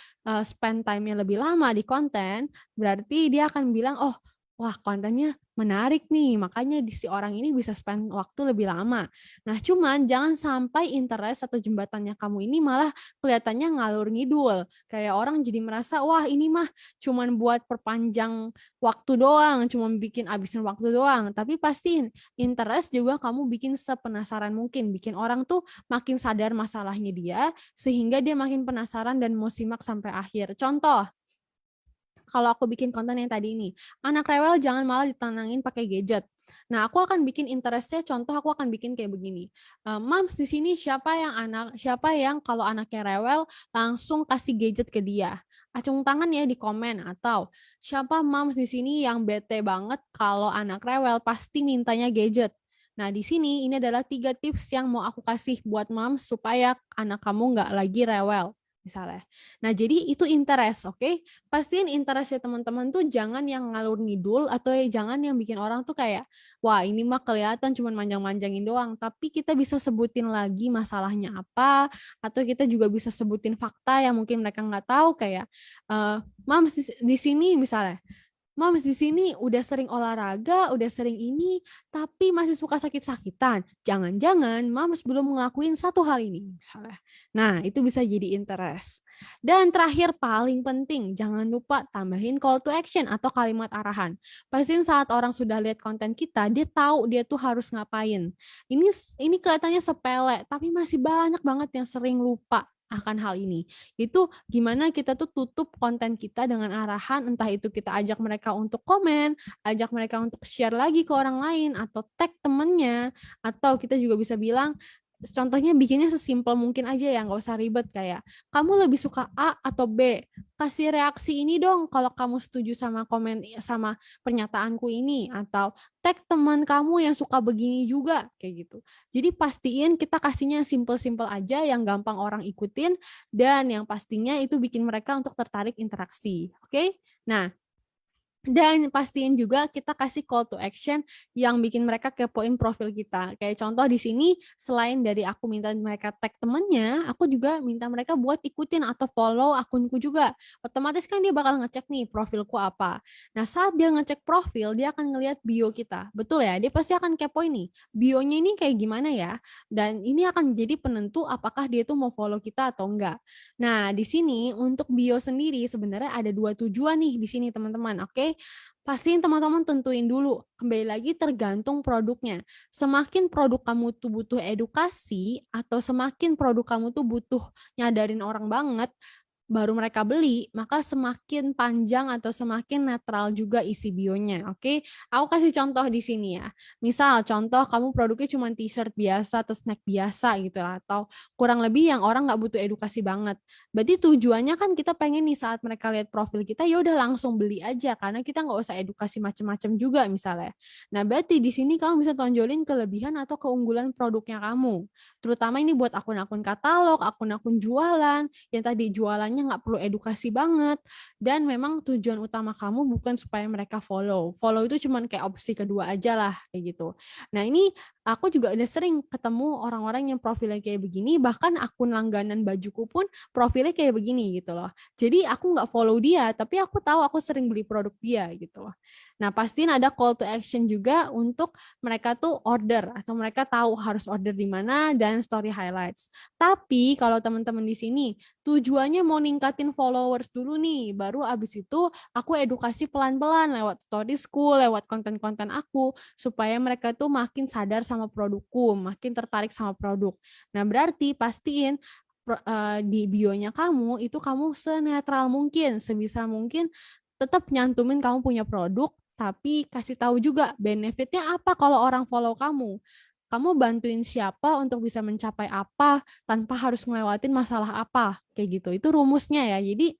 spend time-nya lebih lama di konten, berarti dia akan bilang, oh, wah kontennya menarik nih, makanya si orang ini bisa spend waktu lebih lama. Nah, cuman jangan sampai interest atau jembatannya kamu ini malah kelihatannya ngalur ngidul. Kayak orang jadi merasa, wah ini mah cuman buat perpanjang waktu doang, cuman bikin abisin waktu doang. Tapi pastiin interest juga kamu bikin sepenasaran mungkin, bikin orang tuh makin sadar masalahnya dia, sehingga dia makin penasaran dan mau simak sampai akhir. Contoh, kalau aku bikin konten yang tadi ini, anak rewel jangan malah ditenangin pakai gadget. Nah, aku akan bikin interestnya, contoh aku akan bikin kayak begini. Mams, di sini siapa yang kalau anaknya rewel langsung kasih gadget ke dia? Acung tangan ya di komen. Atau siapa mams di sini yang bete banget kalau anak rewel pasti mintanya gadget? Nah, di sini ini adalah 3 tips yang mau aku kasih buat mams supaya anak kamu nggak lagi rewel, misalnya. Nah, jadi itu interest, oke? Pastiin interestnya teman-teman tuh jangan yang ngalur ngidul atau jangan yang bikin orang tuh kayak, wah ini mah kelihatan cuma manjang-manjangin doang. Tapi kita bisa sebutin lagi masalahnya apa, atau kita juga bisa sebutin fakta yang mungkin mereka nggak tahu kayak, Mams di sini misalnya, Mams di sini udah sering olahraga, udah sering ini, tapi masih suka sakit-sakitan. Jangan-jangan Mams belum ngelakuin satu hal ini, misalnya. Nah, itu bisa jadi interest. Dan terakhir paling penting, jangan lupa tambahin call to action atau kalimat arahan. Pastiin saat orang sudah lihat konten kita, dia tahu dia tuh harus ngapain. Ini kelihatannya sepele, tapi masih banyak banget yang sering lupa akan hal ini. Itu gimana kita tuh tutup konten kita dengan arahan, entah itu kita ajak mereka untuk komen, ajak mereka untuk share lagi ke orang lain, atau tag temennya, atau kita juga bisa bilang, contohnya bikinnya sesimpel mungkin aja ya, nggak usah ribet, kayak kamu lebih suka A atau B, kasih reaksi ini dong kalau kamu setuju sama komen sama pernyataanku ini, atau tag teman kamu yang suka begini juga, kayak gitu. Jadi pastiin kita kasihnya simple-simple aja yang gampang orang ikutin, dan yang pastinya itu bikin mereka untuk tertarik interaksi. Oke? Nah, dan pastiin juga kita kasih call to action yang bikin mereka kepoin profil kita. Kayak contoh di sini, selain dari aku minta mereka tag temennya, aku juga minta mereka buat ikutin atau follow akunku juga. Otomatis kan dia bakal ngecek nih profilku apa. Nah, saat dia ngecek profil, dia akan ngelihat bio kita. Betul ya? Dia pasti akan kepoin nih, bionya ini kayak gimana ya? Dan ini akan jadi penentu apakah dia tuh mau follow kita atau enggak. Nah, di sini untuk bio sendiri sebenarnya ada 2 tujuan nih di sini teman-teman. Oke? Pastiin teman-teman tentuin dulu. Kembali lagi tergantung produknya. Semakin produk kamu tuh butuh edukasi atau semakin produk kamu tuh butuh nyadarin orang banget, baru mereka beli, maka semakin panjang atau semakin netral juga isi bionya. Oke, aku kasih contoh di sini ya. Misal contoh kamu produknya cuma t-shirt biasa atau snack biasa gitu lah, atau kurang lebih yang orang nggak butuh edukasi banget. Berarti tujuannya kan kita pengen nih saat mereka lihat profil kita, ya udah langsung beli aja karena kita nggak usah edukasi macam-macam juga misalnya. Nah, berarti di sini kamu bisa tonjolin kelebihan atau keunggulan produknya kamu. Terutama ini buat akun-akun katalog, akun-akun jualan, yang tadi jualannya nggak perlu edukasi banget, dan memang tujuan utama kamu bukan supaya mereka follow itu cuman kayak opsi kedua aja lah kayak gitu. Nah, ini aku juga udah sering ketemu orang-orang yang profilnya kayak begini, bahkan akun langganan bajuku pun profilnya kayak begini gitu loh. Jadi aku nggak follow dia, tapi aku tahu aku sering beli produk dia gitu loh. Nah, pastiin ada call to action juga untuk mereka tuh order, atau mereka tahu harus order di mana, dan story highlights. Tapi kalau teman-teman di sini tujuannya mau ningkatin followers dulu nih, baru abis itu aku edukasi pelan-pelan lewat storiesku, lewat konten-konten aku, supaya mereka tuh makin sadar sama produkku, makin tertarik sama produk. Nah, berarti pastiin di bionya kamu itu kamu senetral mungkin, sebisa mungkin tetap nyantumin kamu punya produk, tapi kasih tahu juga benefitnya apa kalau orang follow kamu. Kamu bantuin siapa untuk bisa mencapai apa tanpa harus ngelewatin masalah apa, kayak gitu. Itu rumusnya ya. Jadi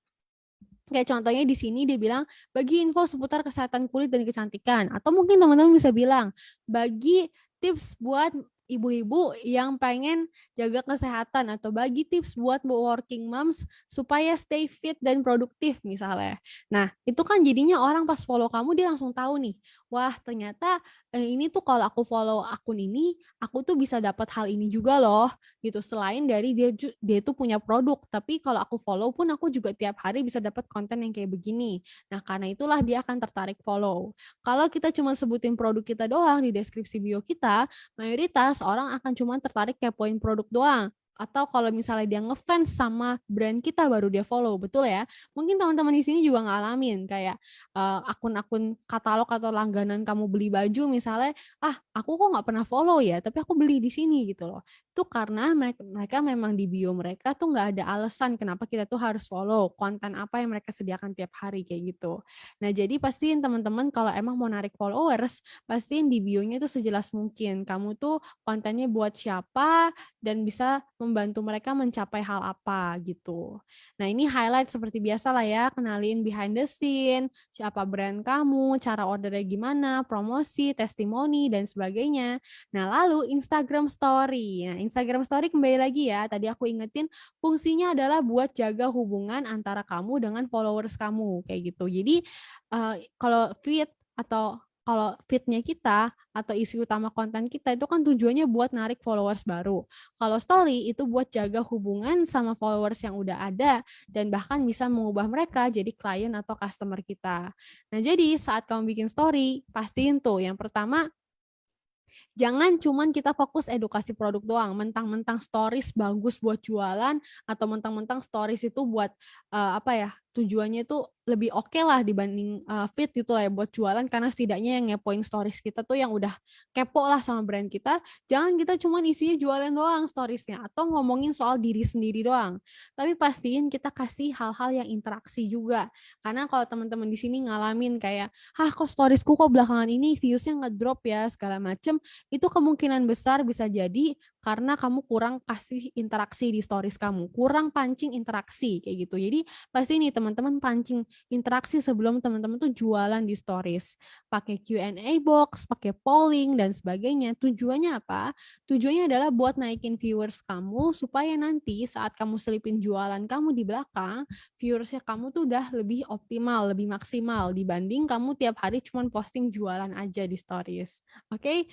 kayak contohnya di sini dia bilang bagi info seputar kesehatan kulit dan kecantikan, atau mungkin teman-teman bisa bilang bagi tips buat ibu-ibu yang pengen jaga kesehatan, atau bagi tips buat working moms supaya stay fit dan produktif misalnya. Nah, itu kan jadinya orang pas follow kamu dia langsung tahu nih, wah ternyata ini tuh kalau aku follow akun ini, aku tuh bisa dapat hal ini juga loh gitu. Selain dari dia tuh punya produk, tapi kalau aku follow pun aku juga tiap hari bisa dapat konten yang kayak begini. Nah, karena itulah dia akan tertarik follow. Kalau kita cuma sebutin produk kita doang di deskripsi bio kita, mayoritas orang akan cuma tertarik kepoin produk doang. Atau kalau misalnya dia ngefans sama brand kita baru dia follow, betul ya? Mungkin teman-teman di sini juga ngalamin kayak akun-akun katalog atau langganan kamu beli baju misalnya, aku kok nggak pernah follow ya, tapi aku beli di sini gitu loh. Itu karena mereka memang di bio mereka tuh nggak ada alasan kenapa kita tuh harus follow konten apa yang mereka sediakan tiap hari kayak gitu. Nah, jadi pastiin teman-teman kalau emang mau narik followers, pastiin di bionya tuh sejelas mungkin. Kamu tuh kontennya buat siapa dan bisa membantu mereka mencapai hal apa gitu. Nah, ini highlight seperti biasa lah ya, kenalin behind the scene, siapa brand kamu, cara ordernya gimana, promosi, testimoni, dan sebagainya. Nah, lalu Instagram Story. Nah, Instagram Story kembali lagi ya, tadi aku ingetin fungsinya adalah buat jaga hubungan antara kamu dengan followers kamu, kayak gitu. Jadi, kalau feed atau kalau feed-nya kita atau isi utama konten kita itu kan tujuannya buat narik followers baru. Kalau story itu buat jaga hubungan sama followers yang udah ada dan bahkan bisa mengubah mereka jadi klien atau customer kita. Nah, jadi saat kamu bikin story, pastiin tuh yang pertama jangan cuman kita fokus edukasi produk doang, mentang-mentang stories bagus buat jualan atau mentang-mentang stories itu buat tujuannya itu lebih oke lah dibanding feed gitu lah ya buat jualan, karena setidaknya yang ngepoin stories kita tuh yang udah kepo lah sama brand kita. Jangan kita cuma isinya jualan doang storiesnya atau ngomongin soal diri sendiri doang, tapi pastiin kita kasih hal-hal yang interaksi juga. Karena kalau teman-teman di sini ngalamin kayak, kok storiesku kok belakangan ini viewsnya ngedrop ya segala macem, itu kemungkinan besar bisa jadi karena kamu kurang kasih interaksi di stories kamu, kurang pancing interaksi kayak gitu. Jadi pasti nih teman-teman pancing interaksi sebelum teman-teman tuh jualan di stories. Pakai Q&A box, pakai polling dan sebagainya. Tujuannya apa? Tujuannya adalah buat naikin viewers kamu supaya nanti saat kamu selipin jualan kamu di belakang, viewersnya kamu tuh udah lebih optimal, lebih maksimal dibanding kamu tiap hari cuma posting jualan aja di stories. Oke?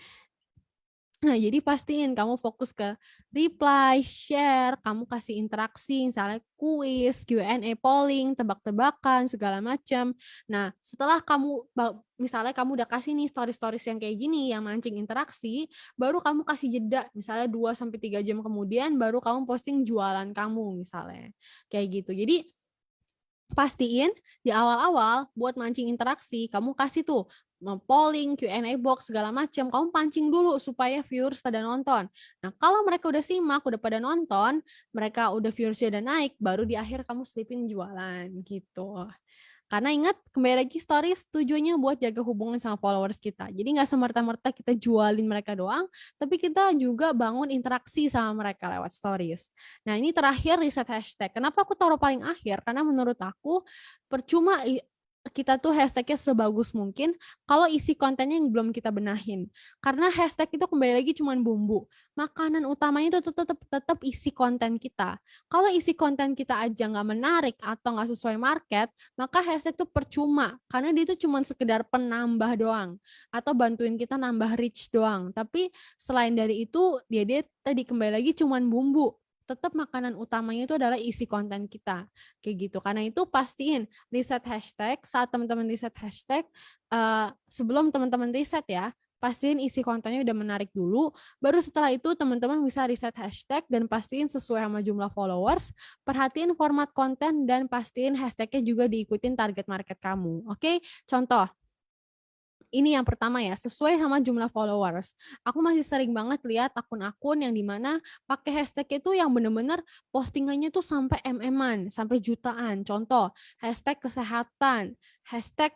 Nah, jadi pastiin kamu fokus ke reply, share, kamu kasih interaksi, misalnya kuis, Q&A, polling, tebak-tebakan, segala macam. Nah, setelah misalnya kamu udah kasih nih stories-stories yang kayak gini, yang mancing interaksi, baru kamu kasih jeda, misalnya 2-3 jam kemudian, baru kamu posting jualan kamu, misalnya. Kayak gitu. Jadi, pastiin di awal-awal buat mancing interaksi, kamu kasih tuh polling, Q&A box, segala macam, kamu pancing dulu supaya viewers pada nonton. Nah, kalau mereka udah simak, udah pada nonton, mereka udah viewersnya udah naik, baru di akhir kamu selipin jualan gitu. Karena ingat, kembali lagi stories tujuannya buat jaga hubungan sama followers kita. Jadi nggak semerta-merta kita jualin mereka doang, tapi kita juga bangun interaksi sama mereka lewat stories. Nah, ini terakhir riset hashtag. Kenapa aku taruh paling akhir? Karena menurut aku percuma kita tuh hashtagnya sebagus mungkin kalau isi kontennya yang belum kita benahin. Karena hashtag itu kembali lagi cuma bumbu. Makanan utamanya itu tetap isi konten kita. Kalau isi konten kita aja nggak menarik atau nggak sesuai market, maka hashtag itu percuma. Karena dia itu cuma sekedar penambah doang. Atau bantuin kita nambah reach doang. Tapi selain dari itu, dia tadi kembali lagi cuma bumbu. Tetap makanan utamanya itu adalah isi konten kita. Kayak gitu. Karena itu pastiin riset hashtag, saat teman-teman riset hashtag, sebelum teman-teman riset ya, pastiin isi kontennya udah menarik dulu, baru setelah itu teman-teman bisa riset hashtag dan pastiin sesuai sama jumlah followers, perhatiin format konten, dan pastiin hashtagnya juga diikutin target market kamu. Oke? Contoh, ini yang pertama ya, sesuai sama jumlah followers. Aku masih sering banget lihat akun-akun yang dimana pakai hashtag itu yang bener-bener postingannya tuh sampai MM-an, sampai jutaan. Contoh, hashtag kesehatan, hashtag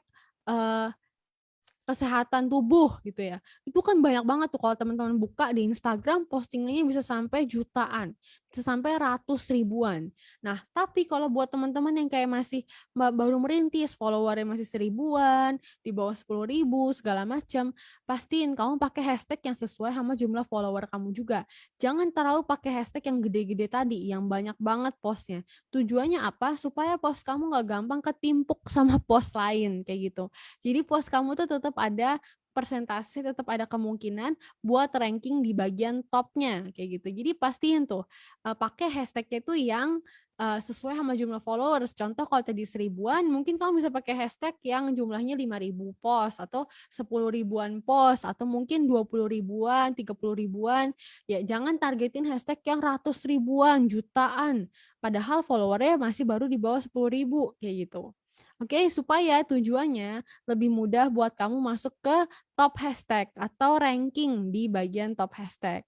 kesehatan tubuh gitu ya. Itu kan banyak banget tuh kalau teman-teman buka di Instagram, postingannya bisa sampai jutaan, bisa sampai ratus ribuan. Nah, tapi kalau buat teman-teman yang kayak masih baru merintis, followernya masih 1000-an, di bawah 10.000, segala macam, pastiin kamu pakai hashtag yang sesuai sama jumlah follower kamu juga. Jangan terlalu pakai hashtag yang gede-gede tadi, yang banyak banget postnya. Tujuannya apa? Supaya post kamu nggak gampang ketimpuk sama post lain, kayak gitu. Jadi post kamu tuh tetap ada persentase, tetap ada kemungkinan buat ranking di bagian topnya kayak gitu. Jadi pastiin tuh pakai hashtagnya itu yang sesuai sama jumlah followers. Contoh kalau tadi 1000-an, mungkin kamu bisa pakai hashtag yang jumlahnya 5.000 post atau 10 ribuan post atau mungkin 20 ribuan, 30 ribuan. Ya jangan targetin hashtag yang ratus ribuan, jutaan. Padahal followernya masih baru di bawah 10.000 kayak gitu. Oke, supaya tujuannya lebih mudah buat kamu masuk ke top hashtag atau ranking di bagian top hashtag.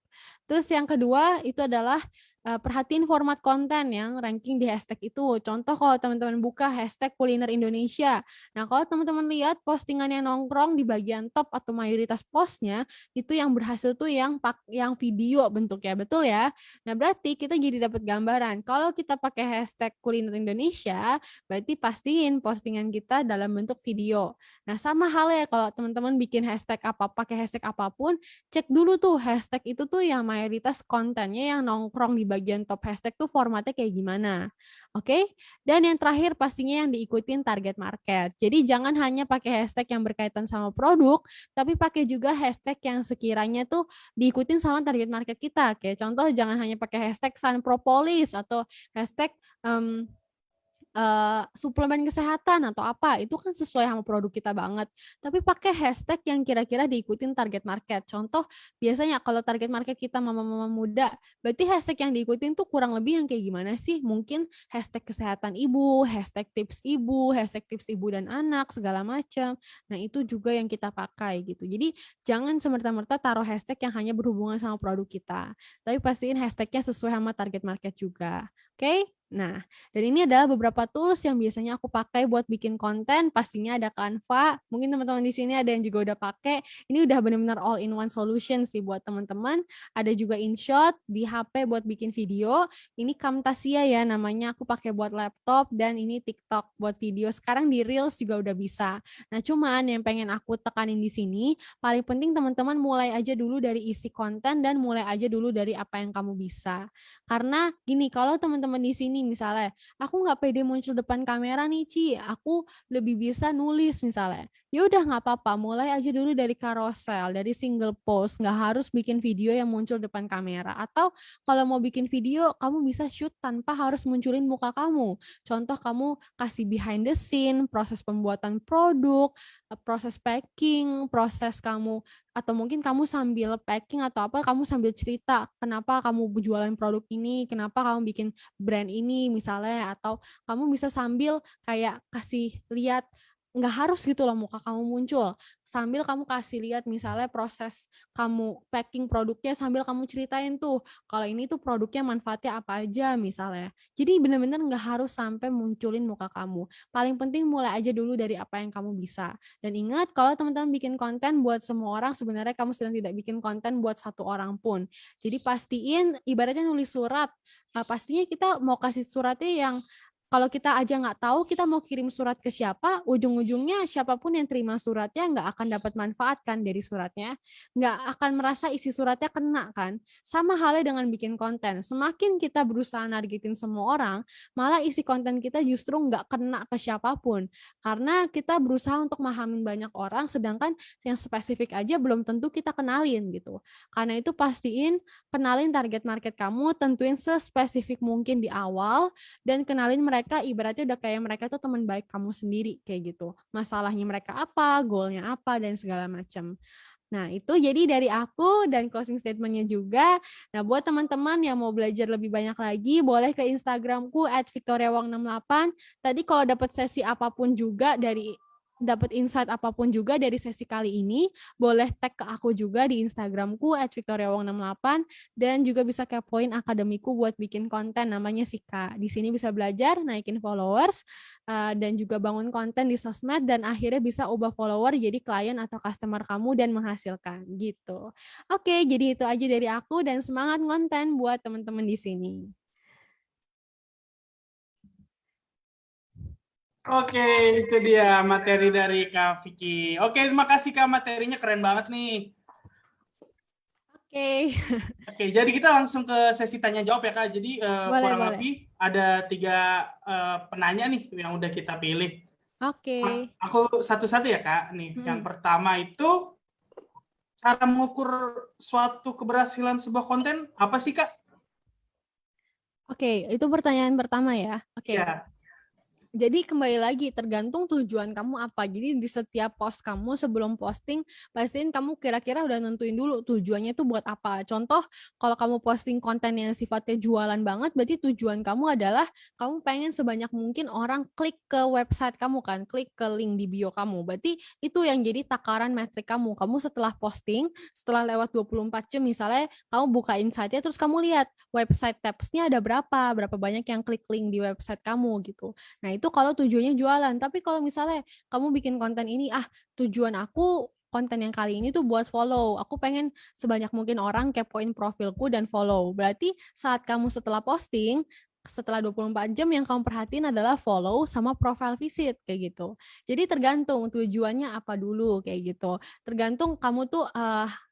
Terus yang kedua itu adalah perhatiin format konten yang ranking di hashtag itu. Contoh kalau teman-teman buka hashtag kuliner Indonesia. Nah, kalau teman-teman lihat postingan yang nongkrong di bagian top atau mayoritas postnya, itu yang berhasil tuh yang video bentuknya, betul ya? Nah, berarti kita jadi dapat gambaran. Kalau kita pakai hashtag kuliner Indonesia, berarti pastiin postingan kita dalam bentuk video. Nah, sama halnya kalau teman-teman bikin hashtag pakai hashtag apapun, cek dulu tuh hashtag itu tuh yang mayoritas kontennya yang nongkrong di bagian top hashtag tuh formatnya kayak gimana. Oke? Dan yang terakhir pastinya yang diikutin target market. Jadi jangan hanya pakai hashtag yang berkaitan sama produk, tapi pakai juga hashtag yang sekiranya tuh diikutin sama target market kita. Kayak contoh jangan hanya pakai hashtag Sun Propolis atau hashtag suplemen kesehatan atau apa, itu kan sesuai sama produk kita banget. Tapi pakai hashtag yang kira-kira diikutin target market. Contoh, biasanya kalau target market kita mama-mama muda, berarti hashtag yang diikutin tuh kurang lebih yang kayak gimana sih? Mungkin hashtag kesehatan ibu, hashtag tips ibu dan anak, segala macam. Nah, itu juga yang kita pakai gitu. Jadi, jangan semerta-merta taruh hashtag yang hanya berhubungan sama produk kita. Tapi pastiin hashtagnya sesuai sama target market juga. Oke? Nah, dan ini adalah beberapa tools yang biasanya aku pakai buat bikin konten. Pastinya ada Canva. Mungkin teman-teman di sini ada yang juga udah pakai. Ini udah benar-benar all in one solution sih buat teman-teman. Ada juga InShot di HP buat bikin video. Ini Camtasia ya namanya. Aku pakai buat laptop, dan ini TikTok buat video. Sekarang di Reels juga udah bisa. Nah, cuman yang pengen aku tekanin di sini, paling penting teman-teman mulai aja dulu dari isi konten dan mulai aja dulu dari apa yang kamu bisa. Karena gini, kalau teman-teman di sini misalnya, aku nggak pede muncul depan kamera nih, Ci, aku lebih bisa nulis misalnya. Ya udah nggak apa-apa, mulai aja dulu dari carousel, dari single post, nggak harus bikin video yang muncul depan kamera. Atau kalau mau bikin video, kamu bisa shoot tanpa harus munculin muka kamu. Contoh, kamu kasih behind the scene, proses pembuatan produk, proses packing, proses kamu, atau mungkin kamu sambil packing atau apa, kamu sambil cerita kenapa kamu jualan produk ini, kenapa kamu bikin brand ini misalnya, atau kamu bisa sambil kayak kasih lihat, nggak harus gitu loh muka kamu muncul, sambil kamu kasih lihat misalnya proses kamu packing produknya, sambil kamu ceritain tuh kalau ini tuh produknya manfaatnya apa aja misalnya. Jadi benar-benar nggak harus sampai munculin muka kamu. Paling penting mulai aja dulu dari apa yang kamu bisa. Dan ingat, kalau teman-teman bikin konten buat semua orang, sebenarnya kamu sedang tidak bikin konten buat satu orang pun. Jadi pastiin, ibaratnya nulis surat, pastinya kita mau kasih suratnya yang kalau kita aja nggak tahu kita mau kirim surat ke siapa, ujung-ujungnya siapapun yang terima suratnya nggak akan dapat manfaat kan dari suratnya, nggak akan merasa isi suratnya kena kan. Sama halnya dengan bikin konten, semakin kita berusaha nargetin semua orang, malah isi konten kita justru nggak kena ke siapapun. Karena kita berusaha untuk memahamin banyak orang, sedangkan yang spesifik aja belum tentu kita kenalin gitu. Karena itu pastiin kenalin target market kamu, tentuin sespesifik mungkin di awal, dan kenalin mereka ibaratnya udah kayak mereka tuh teman baik kamu sendiri kayak gitu. Masalahnya mereka apa, goalnya apa, dan segala macam. Nah, itu jadi dari aku dan closing statement-nya juga. Nah, buat teman-teman yang mau belajar lebih banyak lagi, boleh ke Instagramku @victoriawang68. Tadi kalau dapat sesi apapun juga dapat insight apapun juga dari sesi kali ini, boleh tag ke aku juga di Instagramku @victoriawang68, dan juga bisa kepoin akademiku buat bikin konten namanya Sika. Di sini bisa belajar, naikin followers, dan juga bangun konten di sosmed, dan akhirnya bisa ubah follower jadi klien atau customer kamu dan menghasilkan gitu. Oke, jadi itu aja dari aku, dan semangat konten buat teman-teman di sini. Oke, itu dia materi dari Kak Vicky. Oke, terima kasih Kak, materinya keren banget nih. Oke. Oke, jadi kita langsung ke sesi tanya jawab ya Kak. Jadi kurang Boleh. lebih ada 3 penanya nih yang udah kita pilih. Oke. Aku satu-satu ya Kak. Nih, yang pertama itu cara mengukur suatu keberhasilan sebuah konten apa sih Kak? Oke, itu pertanyaan pertama ya. Oke. Ya. Jadi kembali lagi tergantung tujuan kamu apa. Jadi di setiap post kamu sebelum posting, pastiin kamu kira-kira udah nentuin dulu tujuannya itu buat apa. Contoh, kalau kamu posting konten yang sifatnya jualan banget, berarti tujuan kamu adalah kamu pengen sebanyak mungkin orang klik ke website kamu kan, klik ke link di bio kamu. Berarti itu yang jadi takaran metrik kamu. Kamu setelah posting, setelah lewat 24 jam misalnya, kamu buka insight-nya terus kamu lihat website tabs-nya ada berapa banyak yang klik link di website kamu gitu. Nah, itu kalau tujuannya jualan. Tapi kalau misalnya kamu bikin konten ini, tujuan aku konten yang kali ini tuh buat follow. Aku pengen sebanyak mungkin orang kepoin profilku dan follow. Berarti saat kamu setelah posting, setelah 24 jam yang kamu perhatiin adalah follow sama profile visit kayak gitu. Jadi tergantung tujuannya apa dulu kayak gitu. Tergantung kamu tuh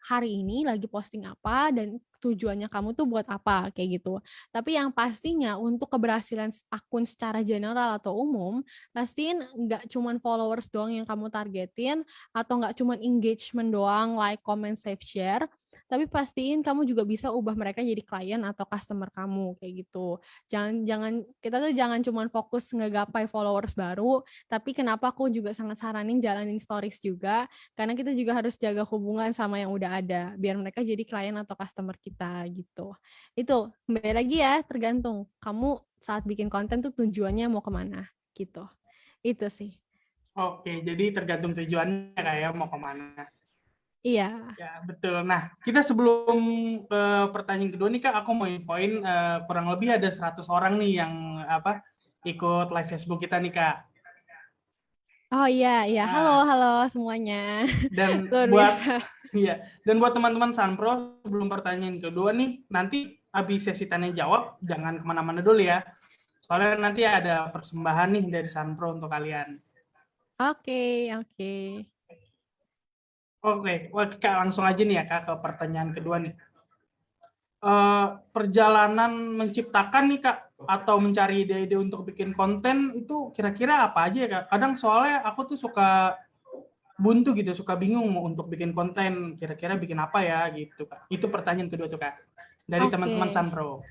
hari ini lagi posting apa dan tujuannya kamu tuh buat apa kayak gitu. Tapi yang pastinya untuk keberhasilan akun secara general atau umum, pastiin nggak cuman followers doang yang kamu targetin, atau nggak cuman engagement doang, like, comment, save, share, tapi pastiin kamu juga bisa ubah mereka jadi klien atau customer kamu kayak gitu. Kita tuh jangan cuma fokus ngegapai followers baru, tapi kenapa aku juga sangat saranin jalanin stories juga, karena kita juga harus jaga hubungan sama yang udah ada, biar mereka jadi klien atau customer kita gitu. Itu kembali lagi ya, tergantung kamu saat bikin konten tuh tujuannya mau kemana gitu. Itu sih. Oke, jadi tergantung tujuannya kayak mau kemana. Iya. Ya, betul. Nah, kita sebelum ke pertanyaan kedua nih Kak, aku mau infoin kurang lebih ada 100 orang nih yang ikut live Facebook kita nih Kak. Oh iya, iya. Halo, Nah, halo semuanya. dan Luar buat biasa. buat teman-teman Sunpro, sebelum pertanyaan kedua nih, nanti habis sesi tanya jawab, jangan kemana-mana dulu ya. Soalnya nanti ada persembahan nih dari Sunpro untuk kalian. Oke, oke. Oke, wah, Kak, langsung aja nih ya Kak ke pertanyaan kedua nih. Perjalanan menciptakan nih Kak, atau mencari ide-ide untuk bikin konten itu kira-kira apa aja ya Kak? Kadang soalnya aku tuh suka buntu gitu, suka bingung mau untuk bikin konten, kira-kira bikin apa ya gitu Kak. Itu pertanyaan kedua tuh Kak, dari teman-teman Oke. Sunpro.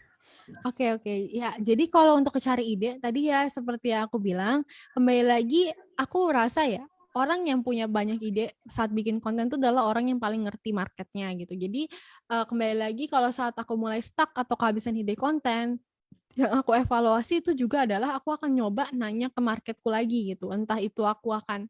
Oke, oke. Ya, jadi kalau untuk cari ide, tadi ya seperti yang aku bilang, kembali lagi aku rasa ya, orang yang punya banyak ide saat bikin konten itu adalah orang yang paling ngerti marketnya gitu. Jadi kembali lagi kalau saat aku mulai stuck atau kehabisan ide konten, yang aku evaluasi itu juga adalah aku akan nyoba nanya ke marketku lagi gitu. Entah itu aku akan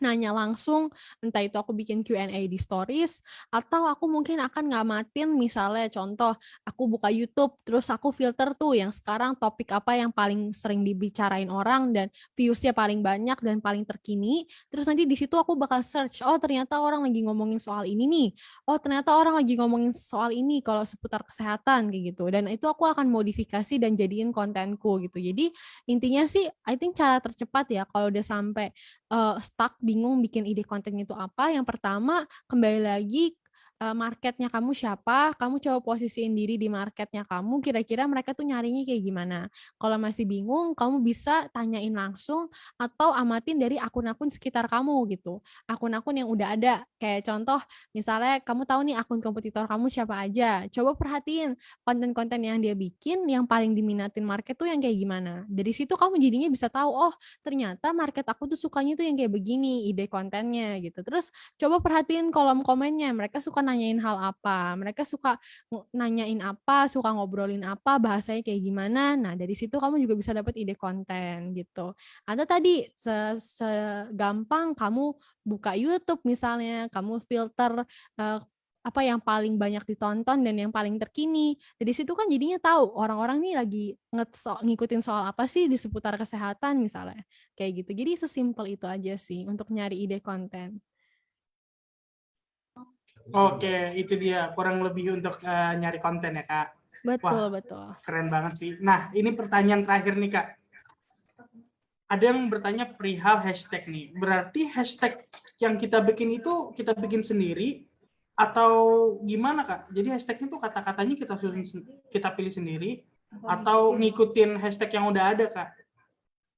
nanya langsung, entah itu aku bikin Q&A di stories, atau aku mungkin akan ngamatin misalnya contoh, aku buka YouTube, terus aku filter tuh yang sekarang topik apa yang paling sering dibicarain orang dan views-nya paling banyak dan paling terkini, terus nanti di situ aku bakal search, oh ternyata orang lagi ngomongin soal ini nih, oh ternyata orang lagi ngomongin soal ini kalau seputar kesehatan kayak gitu, dan itu aku akan modifikasi dan jadiin kontenku gitu. Jadi intinya sih, I think cara tercepat ya kalau udah sampai stuck, bingung bikin ide konten itu apa, yang pertama kembali lagi marketnya kamu siapa, kamu coba posisiin diri di marketnya kamu, kira-kira mereka tuh nyarinya kayak gimana. Kalau masih bingung, kamu bisa tanyain langsung atau amatin dari akun-akun sekitar kamu gitu. Akun-akun yang udah ada, kayak contoh misalnya kamu tahu nih akun kompetitor kamu siapa aja, coba perhatiin konten-konten yang dia bikin, yang paling diminatin market tuh yang kayak gimana. Dari situ kamu jadinya bisa tahu, oh ternyata market aku tuh sukanya tuh yang kayak begini, ide kontennya gitu. Terus coba perhatiin kolom komennya, mereka suka nanyain hal apa, mereka suka nanyain apa, suka ngobrolin apa, bahasanya kayak gimana. Nah, dari situ kamu juga bisa dapat ide konten gitu. Atau tadi segampang kamu buka YouTube misalnya, kamu filter apa yang paling banyak ditonton dan yang paling terkini. Dari situ kan jadinya tahu orang-orang nih lagi ngikutin soal apa sih di seputar kesehatan misalnya. Kayak gitu. Jadi sesimpel itu aja sih untuk nyari ide konten. Oke, itu dia kurang lebih untuk nyari konten ya Kak. Betul, Wah, betul. keren banget sih. Nah, ini pertanyaan terakhir nih Kak. Ada yang bertanya perihal hashtag nih. Berarti hashtag yang kita bikin itu kita bikin sendiri atau gimana Kak? Jadi hashtagnya itu kata-katanya kita pilih sendiri atau ngikutin hashtag yang udah ada Kak?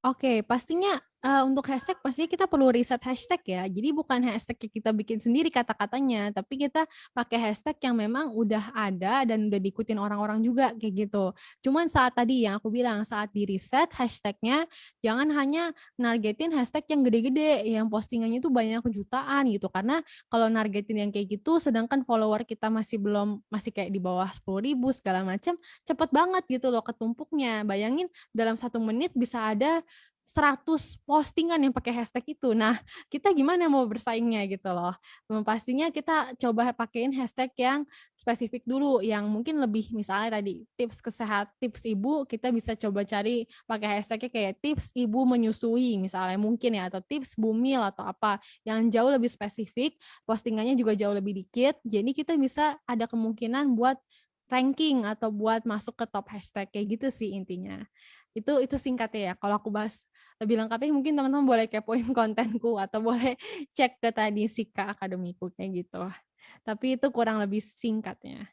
Oke, pastinya untuk hashtag pastinya kita perlu riset hashtag ya. Jadi bukan hashtag yang kita bikin sendiri kata-katanya, tapi kita pakai hashtag yang memang udah ada dan udah diikutin orang-orang juga kayak gitu. Cuman saat tadi yang aku bilang, saat di riset hashtagnya jangan hanya nargetin hashtag yang gede-gede, yang postingannya itu banyak jutaan gitu. Karena kalau nargetin yang kayak gitu, sedangkan follower kita masih kayak di bawah 10.000 segala macam, cepet banget gitu loh ketumpuknya. Bayangin dalam 1 menit bisa ada 100 postingan yang pakai hashtag itu. Nah, kita gimana mau bersaingnya gitu loh. Pastinya kita coba pakein hashtag yang spesifik dulu, yang mungkin lebih misalnya tadi tips kesehatan, tips ibu, kita bisa coba cari pakai hashtagnya kayak tips ibu menyusui misalnya mungkin ya, atau tips bumil atau apa, yang jauh lebih spesifik, postingannya juga jauh lebih dikit, jadi kita bisa ada kemungkinan buat ranking atau buat masuk ke top hashtag kayak gitu sih intinya. Itu singkatnya ya. Kalau aku bahas lebih lengkapnya mungkin teman-teman boleh kepoin kontenku atau boleh cek ke tadi Sika Akademiku kayak gitu. Tapi itu kurang lebih singkatnya.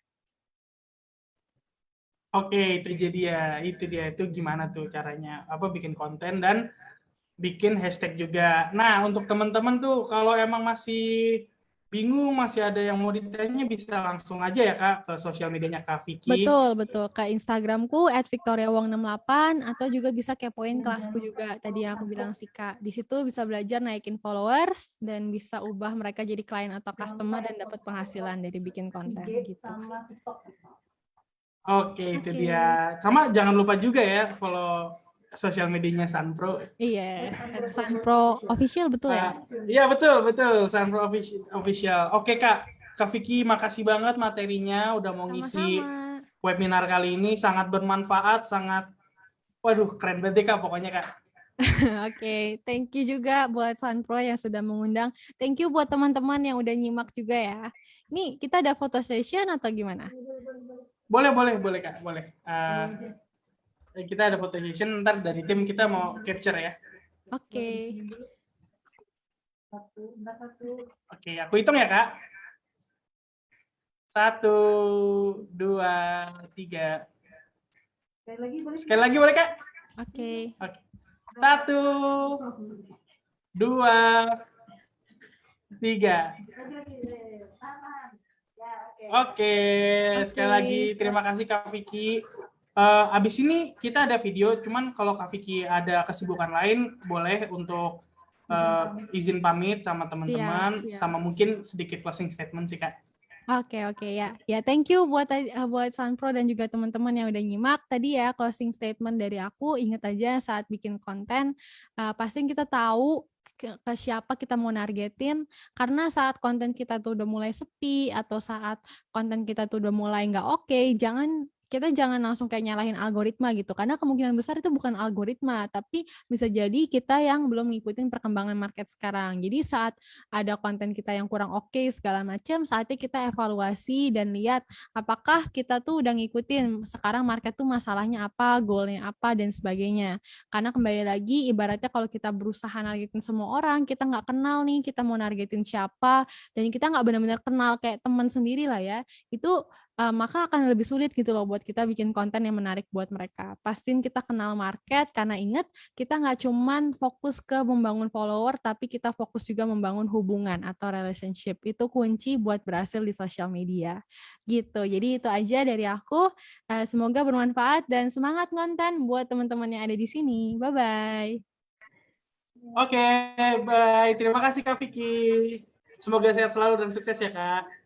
Oke, itu dia itu gimana tuh caranya apa bikin konten dan bikin hashtag juga. Nah, untuk teman-teman tuh kalau emang masih bingung, masih ada yang mau ditanya, bisa langsung aja ya Kak ke sosial medianya Kak Vicky. Betul, betul. Ke Instagramku @victoriawong68 atau juga bisa kepoin kelasku juga. Tadi yang aku bilang sih Kak. Di situ bisa belajar naikin followers dan bisa ubah mereka jadi klien atau customer dan dapat penghasilan dari bikin konten gitu. Oke, itu Oke. dia. Sama jangan lupa juga ya follow sosial medianya Sunpro. Yes, @sunpro official betul ya? Iya betul betul Sunpro official. Oke Kak, Kak Vicky makasih banget materinya udah mau ngisi Sama-sama. webinar kali ini, sangat bermanfaat, sangat waduh keren banget deh Kak pokoknya Kak. Oke, thank you juga buat Sunpro yang sudah mengundang. Thank you buat teman-teman yang udah nyimak juga ya. Nih, kita ada photo session atau gimana? Boleh Kak, boleh. Kita ada foto session, ntar dari tim kita mau capture ya. Oke. Oke, aku hitung ya Kak. 1, 2, 3. Sekali lagi boleh Kak? Oke. Oke. 1, 2, 3. Oke, sekali lagi terima kasih Kak Vicky. Abis ini kita ada video, cuman kalau Kak Vicky ada kesibukan lain, boleh untuk izin pamit sama teman-teman, sama mungkin sedikit closing statement sih Kak. Oke ya. Ya, thank you buat Sunpro dan juga teman-teman yang udah nyimak. Tadi ya closing statement dari aku, ingat aja saat bikin konten, pasti kita tahu ke siapa kita mau nargetin, karena saat konten kita tuh udah mulai sepi atau saat konten kita tuh udah mulai nggak oke, kita jangan langsung kayak nyalahin algoritma gitu, karena kemungkinan besar itu bukan algoritma, tapi bisa jadi kita yang belum ngikutin perkembangan market sekarang. Jadi saat ada konten kita yang kurang oke segala macam, saatnya kita evaluasi dan lihat apakah kita tuh udah ngikutin sekarang market tuh masalahnya apa, goalnya apa, dan sebagainya. Karena kembali lagi, ibaratnya kalau kita berusaha nargetin semua orang, kita nggak kenal nih, kita mau nargetin siapa, dan kita nggak benar-benar kenal kayak teman sendiri lah ya, itu maka akan lebih sulit gitu loh buat kita bikin konten yang menarik buat mereka. Pastiin kita kenal market, karena ingat, kita nggak cuman fokus ke membangun follower, tapi kita fokus juga membangun hubungan atau relationship. Itu kunci buat berhasil di sosial media. Gitu. Jadi itu aja dari aku. Semoga bermanfaat dan semangat konten buat teman-teman yang ada di sini. Bye-bye. Oke, bye. Terima kasih Kak Vicky. Semoga sehat selalu dan sukses ya Kak.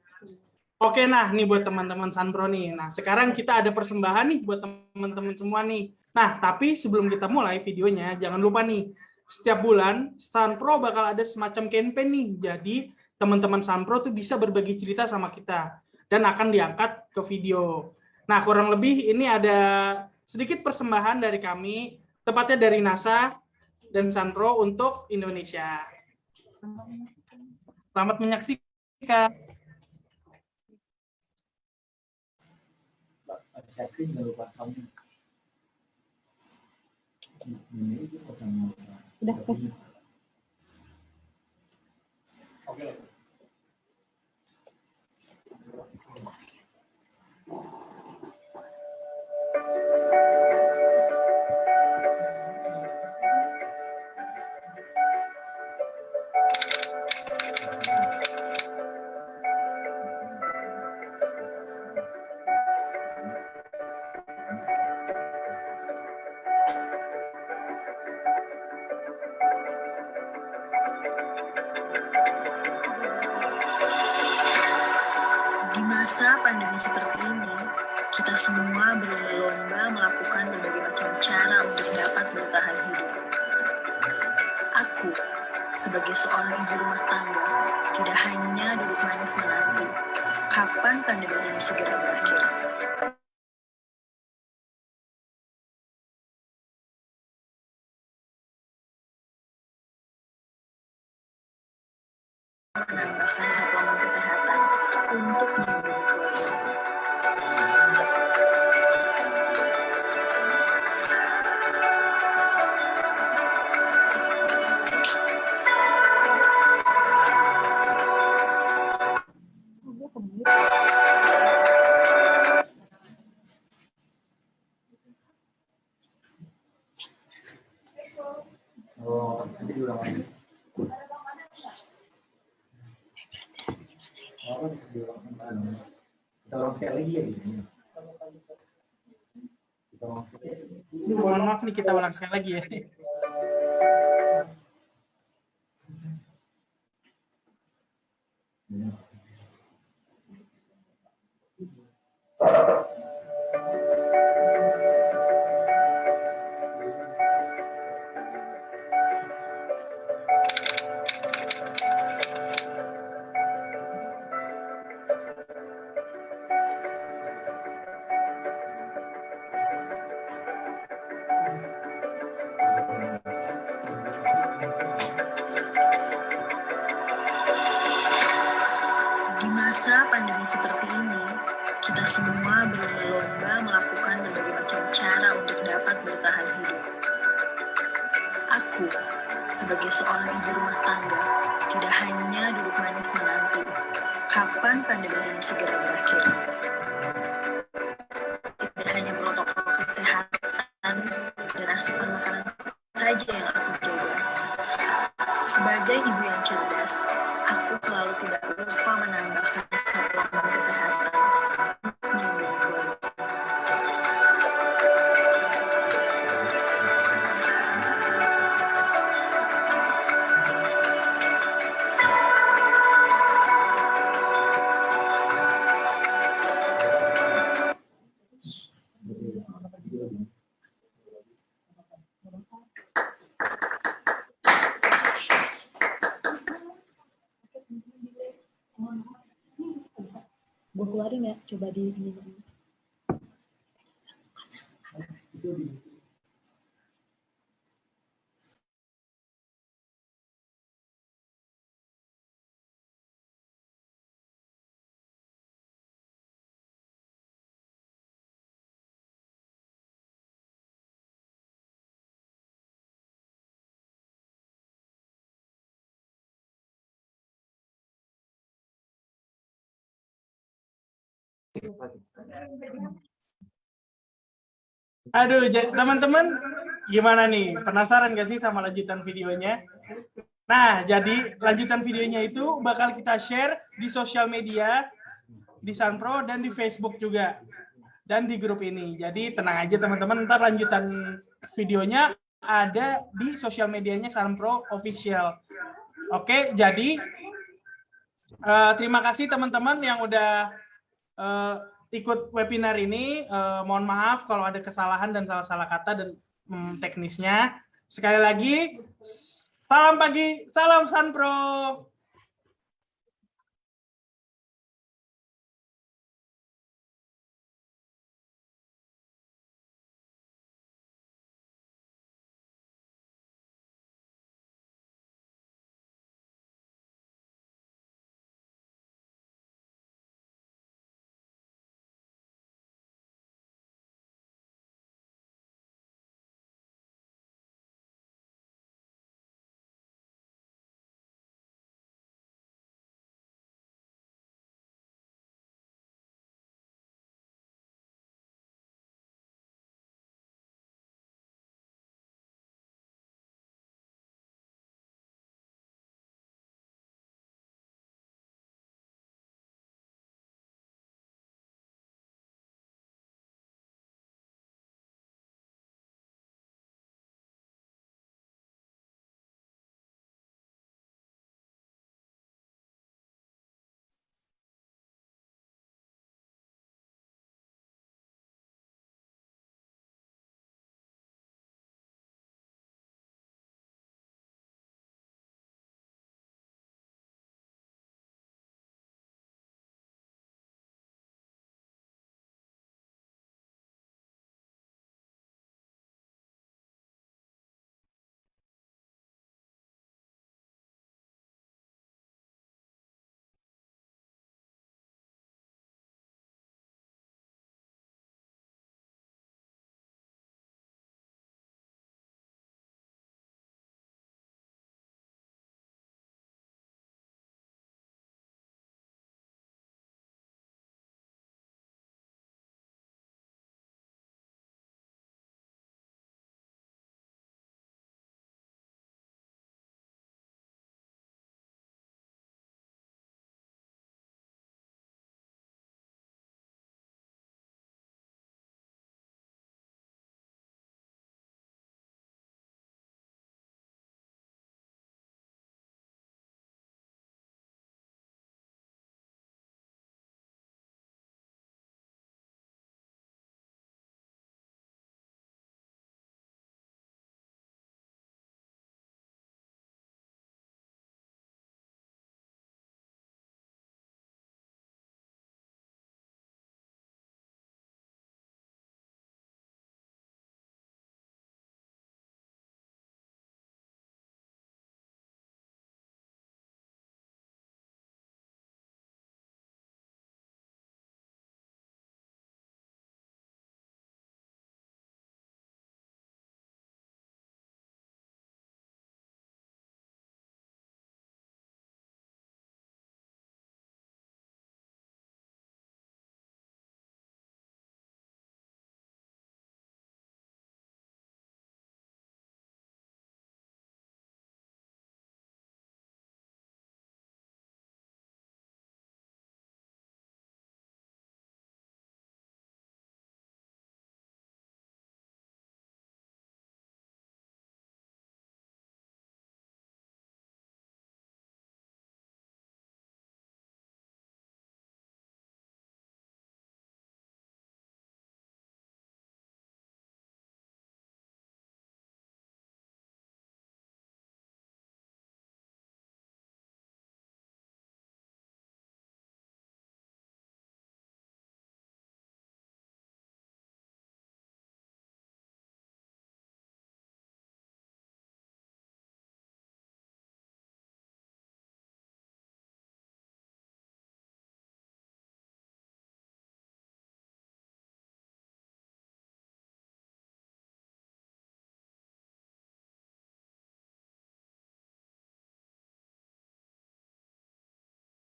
Oke, nah nih buat teman-teman Sunpro nih. Nah, sekarang kita ada persembahan nih buat teman-teman semua nih. Nah, tapi sebelum kita mulai videonya, jangan lupa nih, setiap bulan Sunpro bakal ada semacam campaign nih. Jadi, teman-teman Sunpro tuh bisa berbagi cerita sama kita dan akan diangkat ke video. Nah, kurang lebih ini ada sedikit persembahan dari kami, tepatnya dari NASA dan Sunpro untuk Indonesia. Selamat menyaksikan. Udah. Di masa pandemi seperti ini, kita semua berlomba-lomba melakukan berbagai macam cara untuk dapat bertahan hidup. Aku, sebagai seorang ibu rumah tangga, tidak hanya duduk manis menanti kapan pandemi ini segera berakhir. Menambahkan suplemen kesehatan untuk melindungi keluarga. Mohon maaf nih, kita ulang sekali lagi ya. Di masa pandemi seperti ini, kita semua berlomba-lomba melakukan berbagai macam cara untuk dapat bertahan hidup. Aku, sebagai seorang ibu rumah tangga, tidak hanya duduk manis menanti kapan pandemi ini segera berakhir. Tidak hanya protokol kesehatan dan asupan makanan saja yang aku jaga. Sebagai ibu yang cerdas, aku selalu tidak lupa menambahkan suplemen kesehatan melindungi keluarga. Gue keluarin ya, coba di ini. Aduh, teman-teman, gimana nih? Penasaran gak sih sama lanjutan videonya? Nah, jadi lanjutan videonya itu bakal kita share di sosial media, di Sunpro, dan di Facebook juga. Dan di grup ini. Jadi tenang aja teman-teman, ntar lanjutan videonya ada di sosial medianya Sunpro Official. Oke, jadi terima kasih teman-teman yang udah ikut webinar ini. Mohon maaf kalau ada kesalahan dan salah-salah kata dan teknisnya. Sekali lagi, salam pagi, salam Sunpro.